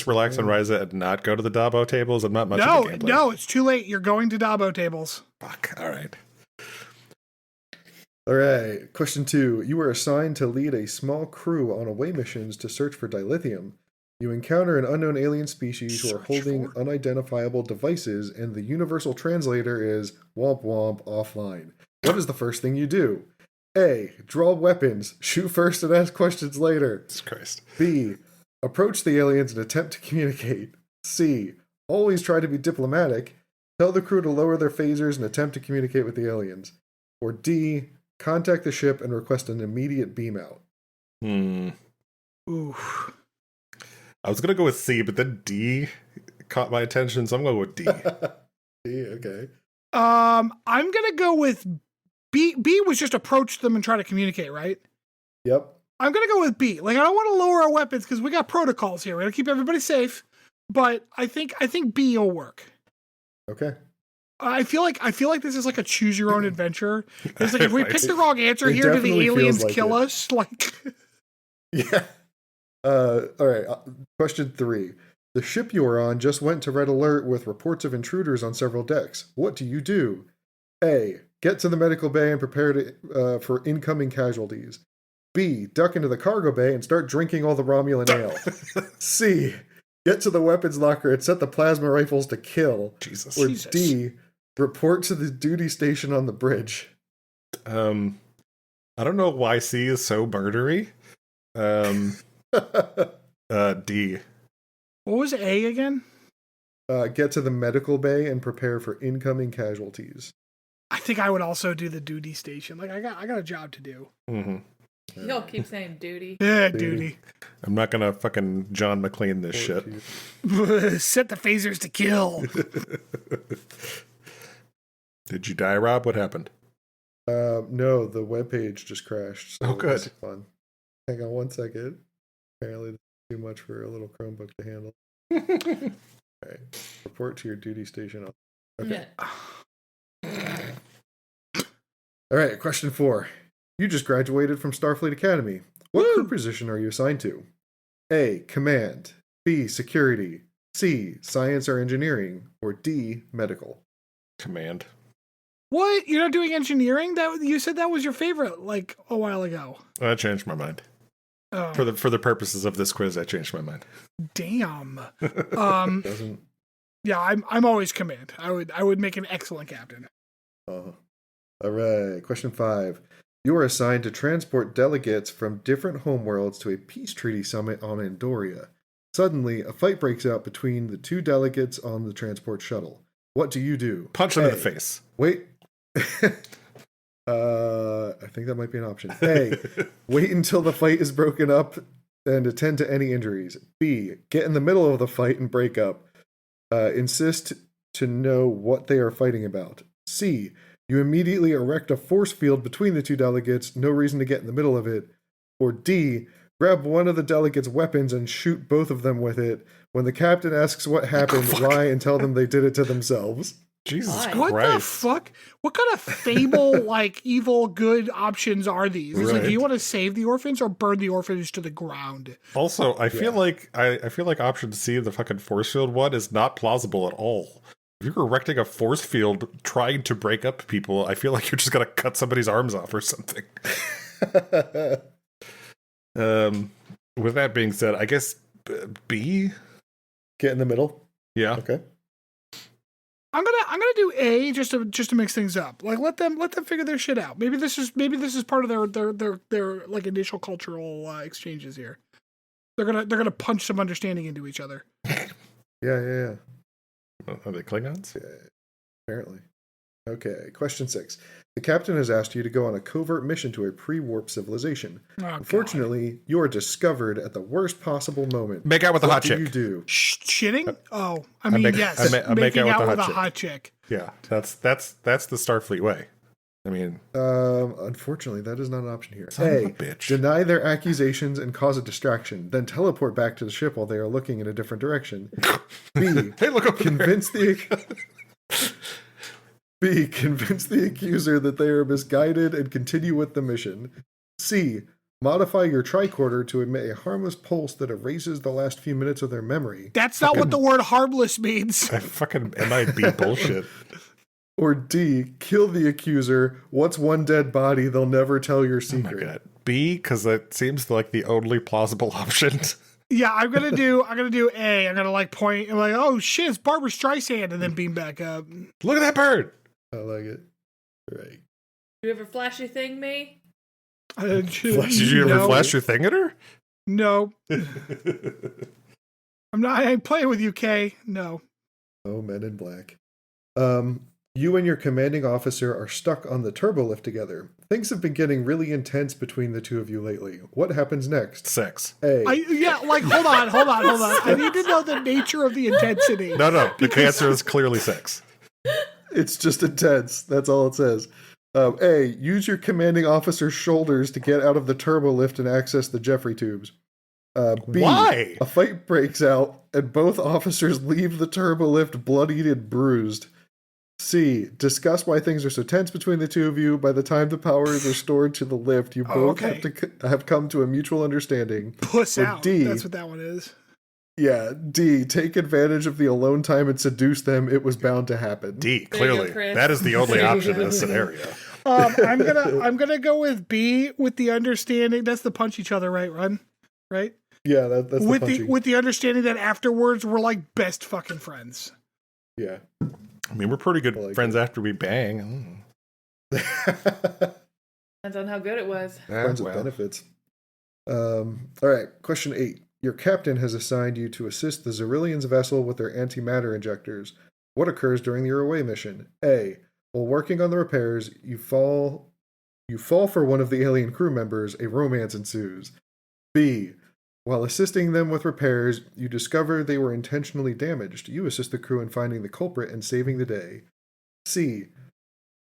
relax on Ryza and not go to the Dabo tables? I'm not much of a gambler. No, it's too late. You're going to Dabo tables. Fuck. All right. All right. Question 2. You were assigned to lead a small crew on away missions to search for dilithium. You encounter an unknown alien species who are holding unidentifiable devices, and the universal translator is womp womp offline. What is the first thing you do? A. Draw weapons. Shoot first and ask questions later. Jesus Christ. B. Approach the aliens and attempt to communicate. C. Always try to be diplomatic. Tell the crew to lower their phasers and attempt to communicate with the aliens. Or D. Contact the ship and request an immediate beam out. Oof. I was going to go with C, but then D caught my attention, so I'm going to go with D. D, okay. I'm gonna go with B. B was just approach them and try to communicate, right? Yep. I'm gonna go with B. Like, I don't want to lower our weapons because we got protocols here. We're gonna keep everybody safe. But I think B will work. Okay. I feel like this is like a choose your own adventure. It's like if we Right. pick the wrong answer It here, do the definitely feels aliens like kill it. us? Like, Yeah. All right. Question 3. The ship you are on just went to red alert with reports of intruders on several decks. What do you do? A. Get to the medical bay and prepare for incoming casualties. B. Duck into the cargo bay and start drinking all the Romulan ale. C. Get to the weapons locker and set the plasma rifles to kill. Jesus. Or Jesus. D. Report to the duty station on the bridge. I don't know why C is so murdery. D. what was A again? Get to the medical bay and prepare for incoming casualties. I think I would also do the duty station. Like, I got a job to do. Mm-hmm. You'll keep saying duty. Yeah, Duty. duty. I'm not going to fucking John McClane this shit. Set the phasers to kill. Did you die, Rob? What happened? No, the webpage just crashed. So Oh, good. this is fun. Hang on one second. Apparently, this is too much for a little Chromebook to handle. All right. Report to your duty station. Okay. Yeah. All right. Question 4. You just graduated from Starfleet Academy. What Woo! crew position are you assigned to? A. Command. B. Security. C. Science or engineering. Or D. Medical. Command. What? You're not doing engineering? That you said that was your favorite like a while ago. I changed my mind. Oh, For the purposes of this quiz, I changed my mind. damn. Doesn't. Yeah, I'm always command. I would make an excellent captain. All right. Question 5. You are assigned to transport delegates from different homeworlds to a peace treaty summit on Andoria. Suddenly, a fight breaks out between the 2 delegates on the transport shuttle. What do you do? Punch him in the face. Wait. I think that might be an option. A. Wait until the fight is broken up and attend to any injuries. B. Get in the middle of the fight and break up. Insist to know what they are fighting about. C. You immediately erect a force field between the 2 delegates. No reason to get in the middle of it. Or D. grab one of the delegates' weapons and shoot both of them with it. When the captain asks what happened, lie and tell them they did it to themselves. Jesus Why? Christ. What the fuck? What kind of fable, like, evil, good options are these? It's like, do you want to save the orphans or burn the orphanage to the ground? Also, I feel like I feel like option C, the fucking force field one, is not plausible at all. If you're erecting a force field trying to break up people, I feel like you're just gonna cut somebody's arms off or something. With that being said, I guess B. Get in the middle. Yeah. Okay. I'm gonna do A just to mix things up. Like let them figure their shit out. Maybe this is part of their like initial cultural exchanges here. They're gonna punch some understanding into each other. Yeah. Are they Klingons? Yeah, apparently. Okay, question 6. The captain has asked you to go on a covert mission to a pre-warp civilization. Oh, Unfortunately, you are discovered at the worst possible moment. Make out with a hot chick. What do you do? Shitting? Oh, I mean, yes. I make making out out with with a a hot chick. Yeah, that's the Starfleet way. I mean, Unfortunately, that is not an option here. Son of a bitch. Deny their accusations and cause a distraction, then teleport back to the ship while they are looking in a different direction. B. Hey, look over Convince B. Convince the accuser that they are misguided and continue with the mission. C. Modify your tricorder to emit a harmless pulse that erases the last few minutes of their memory. That's not what the word harmless means. I fucking MIB bullshit. Or D. Kill the accuser. Once one dead body, they'll never tell your Oh my secret. god. B, because that seems like the only plausible option. Yeah, I'm gonna do A. I'm gonna like point and like, oh shit, it's Barbara Streisand, and then beam back up. Look at that bird. I like it. Right. You ever flash your thing, me? Did you ever flash your thing at her? No, I ain't playing with you, Kay. No. Oh, Men in Black. You and your commanding officer are stuck on the turbolift together. Things have been getting really intense between the two of you lately. What happens next? Sex. A. Hold on. I need to know the nature of the intensity. No. The answer is clearly sex. It's just intense. That's all it says. A. Use your commanding officer's shoulders to get out of the turbolift and access the Jeffrey tubes. B. Why? A fight breaks out, and both officers leave the turbolift bloodied and bruised. C. Discuss why things are so tense between the two of you. By the time the power is restored to the lift, you both have come to a mutual understanding. Puss Or out. D. That's what that one is. Yeah, D. Take advantage of the alone time and seduce them. It was bound to happen. D, There you go, clearly. Chris. That is the only There you option in go. this scenario. I'm gonna go with B with the understanding. That's the punch each other, right? Run, right? Yeah, that's the punching. with the understanding that afterwards we're like best fucking friends. Yeah. I mean, we're pretty good like friends after we bang. Depends on how good it was. Friends with benefits. All right, question 8. Your captain has assigned you to assist the Zerillians' vessel with their antimatter injectors. What occurs during your away mission? A. While working on the repairs, you fall for one of the alien crew members. A romance ensues. B. While assisting them with repairs, you discover they were intentionally damaged. You assist the crew in finding the culprit and saving the day. C.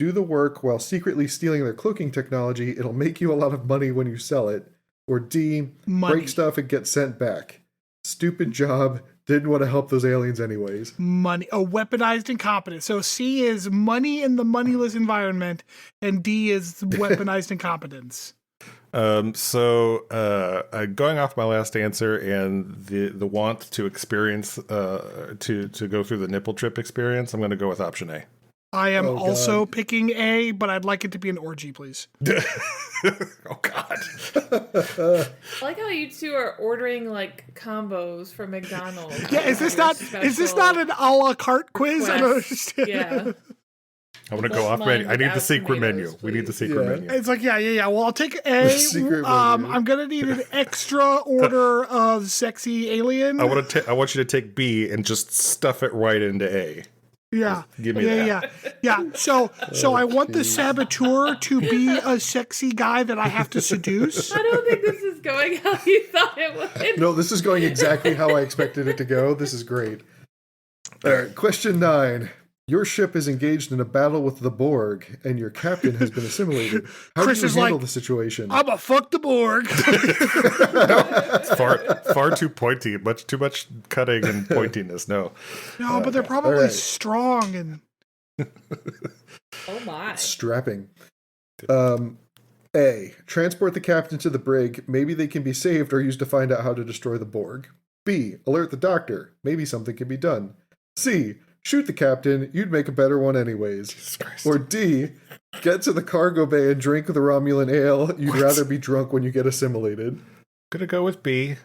Do the work while secretly stealing their cloaking technology. It'll make you a lot of money when you sell it. Or D. Money. Break stuff and get sent back. Stupid job. Didn't want to help those aliens anyways. Money. Oh, weaponized incompetence. So C is money in the moneyless environment, and D is weaponized incompetence. So going off my last answer and the want to experience to go through the nipple trip experience, I'm going to go with option A. I am Oh, also God. picking A, but I'd like it to be an orgy, please. Oh God. I like how you two are ordering like combos from McDonald's. Yeah, is this Your not an a la carte quiz? I don't request. understand. Yeah. I'm going to go Plus off mine menu. I need the without secret tomatoes, menu. We need the please. secret Yeah. menu. It's like, yeah. Well, I'll take A. Secret menu. I'm gonna need an extra order of sexy alien. I want you to take B and just stuff it right into A. Yeah. Give me that. Yeah. So I want the saboteur to be a sexy guy that I have to seduce. I don't think this is going how you thought it would. No, this is going exactly how I expected it to go. This is great. All right, question 9. Your ship is engaged in a battle with the Borg, and your captain has been assimilated. How Chris do you is handle like, the situation? I'm a fuck the Borg. It's far too pointy. Too much cutting and pointiness. No. No, but they're probably All right. strong and Oh my. Strapping. A. Transport the captain to the brig. Maybe they can be saved or used to find out how to destroy the Borg. B. Alert the doctor. Maybe something can be done. C. Shoot the captain. You'd make a better one anyways. Jesus Christ. Or D. Get to the cargo bay and drink the Romulan ale. You'd rather be drunk when you get assimilated. Gonna go with B.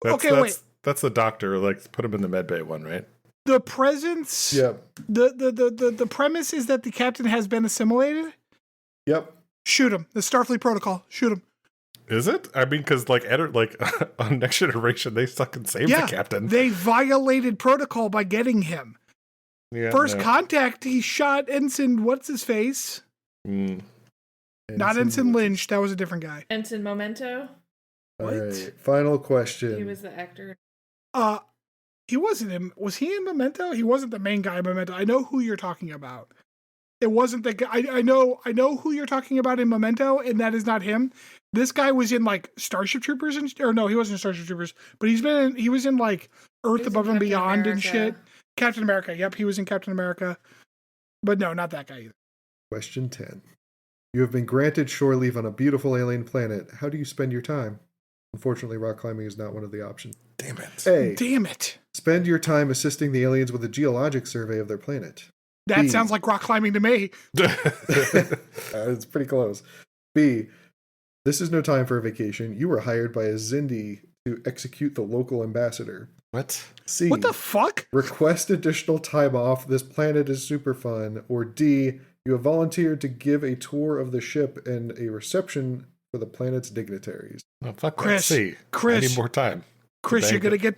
wait. That's the doctor. Like, put him in the medbay one, right? the presence. Yep. The premise is that the captain has been assimilated. Yep. Shoot him. The Starfleet protocol. Shoot him. Is it? I mean, because like on Next Generation, they fucking saved the captain. They violated protocol by getting him. Yeah, First contact, he shot Ensign. What's his face? Not Ensign Lynch. That was a different guy. Ensign Memento. All What? right. Final question. He was the actor. He wasn't in. Was he in Memento? He wasn't the main guy in Memento. I know who you're talking about. It wasn't the guy. I know who you're talking about in Memento, and that is not him. This guy was in like Starship Troopers or no, he wasn't in Starship Troopers, but he was in like Earth Above and Beyond and shit. Captain America. Yep, he was in Captain America. But no, not that guy either. Question 10. You have been granted shore leave on a beautiful alien planet. How do you spend your time? Unfortunately, rock climbing is not one of the options. Damn it. A. Damn it. Spend your time assisting the aliens with a geologic survey of their planet. That B. sounds like rock climbing to me. It's pretty close. B. This is no time for a vacation. You were hired by a Zindi to execute the local ambassador. What? C. What the fuck? Request additional time off. This planet is super fun. Or D. You have volunteered to give a tour of the ship and a reception for the planet's dignitaries. Oh, fuck Chris, that. C. Chris. I need more time. Chris, you're gonna get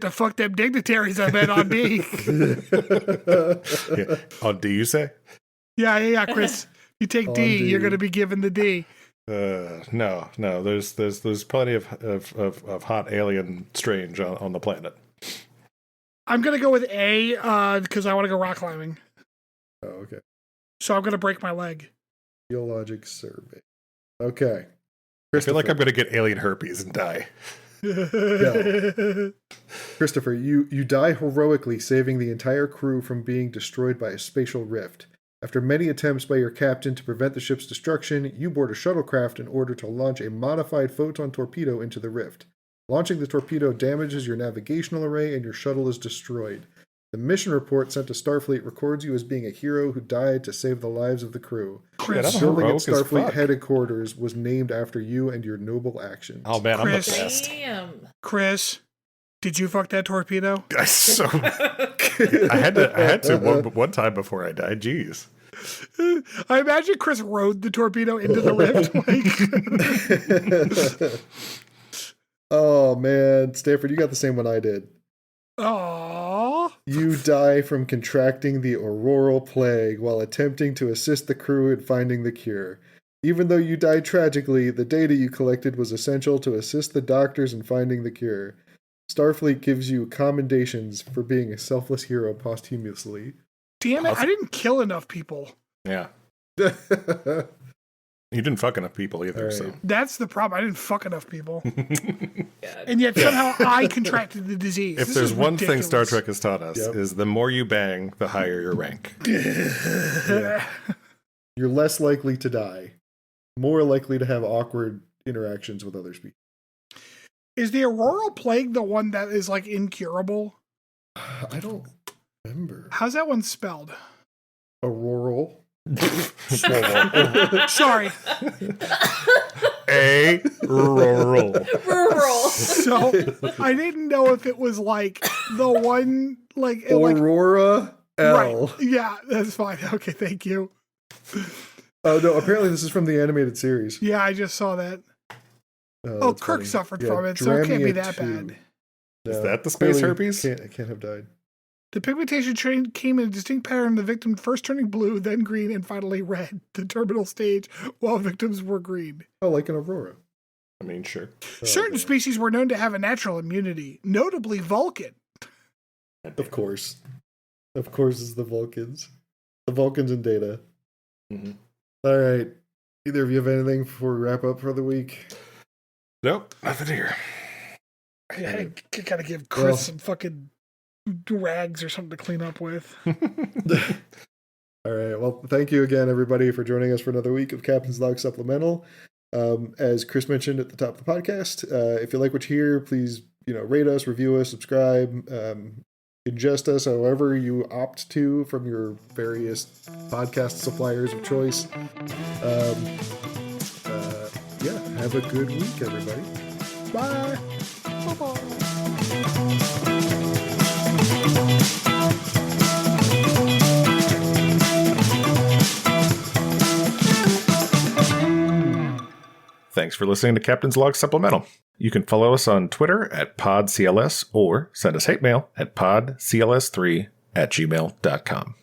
to fuck them dignitaries I bet on D. Yeah. On D, you say? Yeah, Chris. You take On D, D. you're gonna be given the D. No. There's plenty of hot alien strange on the planet. I'm gonna go with A, because I want to go rock climbing. Oh, okay. So I'm gonna break my leg. Geologic survey. Okay. I feel like I'm going to get alien herpes and die. No. Christopher, you die heroically, saving the entire crew from being destroyed by a spatial rift. After many attempts by your captain to prevent the ship's destruction, you board a shuttlecraft in order to launch a modified photon torpedo into the rift. Launching the torpedo damages your navigational array and your shuttle is destroyed. The mission report sent to Starfleet records you as being a hero who died to save the lives of the crew. Chris, that's Building at heroic as Starfleet fuck. headquarters was named after you and your noble actions. Oh man, Chris. I'm the best. Damn. Chris, did you fuck that torpedo? I had to one time before I died. Jeez. I imagine Chris rode the torpedo into the rift. Oh man, Stanford, you got the same one I did. Aww. You die from contracting the auroral plague while attempting to assist the crew in finding the cure. Even though you died tragically, the data you collected was essential to assist the doctors in finding the cure. Starfleet gives you commendations for being a selfless hero posthumously. Damn it, I didn't kill enough people. Yeah. You didn't fuck enough people either, All right. so. That's the problem. I didn't fuck enough people. God. And yet somehow I contracted the disease. If This there's is one thing ridiculous. Star Trek has taught us, Yep. is the more you bang, the higher your rank. You're less likely to die. More likely to have awkward interactions with other species. Is the auroral plague the one that is like incurable? I don't remember. How's that one spelled? Auroral. Sorry. A rural. Rural. So I didn't know if it was like the one like it, like Aurora L. right. Yeah, that's fine. Okay, thank you. Oh no, apparently this is from the animated series. Yeah, I just saw that. Oh, that's Kirk funny. suffered Yeah, from it, so it can't be Dramia that 2. bad. Is No, that the space clearly herpes? Can't have died. The pigmentation train came in a distinct pattern, the victim first turning blue, then green, and finally red, the terminal stage, while victims were green. Oh, like an Aurora. I mean, sure. Oh, Certain man. species were known to have a natural immunity, notably Vulcan. Of course. Of course, it's the Vulcans. The Vulcans and Data. Mm-hmm. All right. Either of you have anything before we wrap up for the week? Nope, nothing here. I gotta give Chris some fucking rags or something to clean up with. All right. Well, thank you again, everybody, for joining us for another week of Captain's Log Supplemental. As Chris mentioned at the top of the podcast, if you like what you hear, please rate us, review us, subscribe, ingest us, however you opt to from your various podcast suppliers of choice. Yeah, have a good week, everybody. Bye. Thanks for listening to Captain's Log Supplemental. You can follow us on Twitter at PodCLS or send us hate mail at podcls3@gmail.com.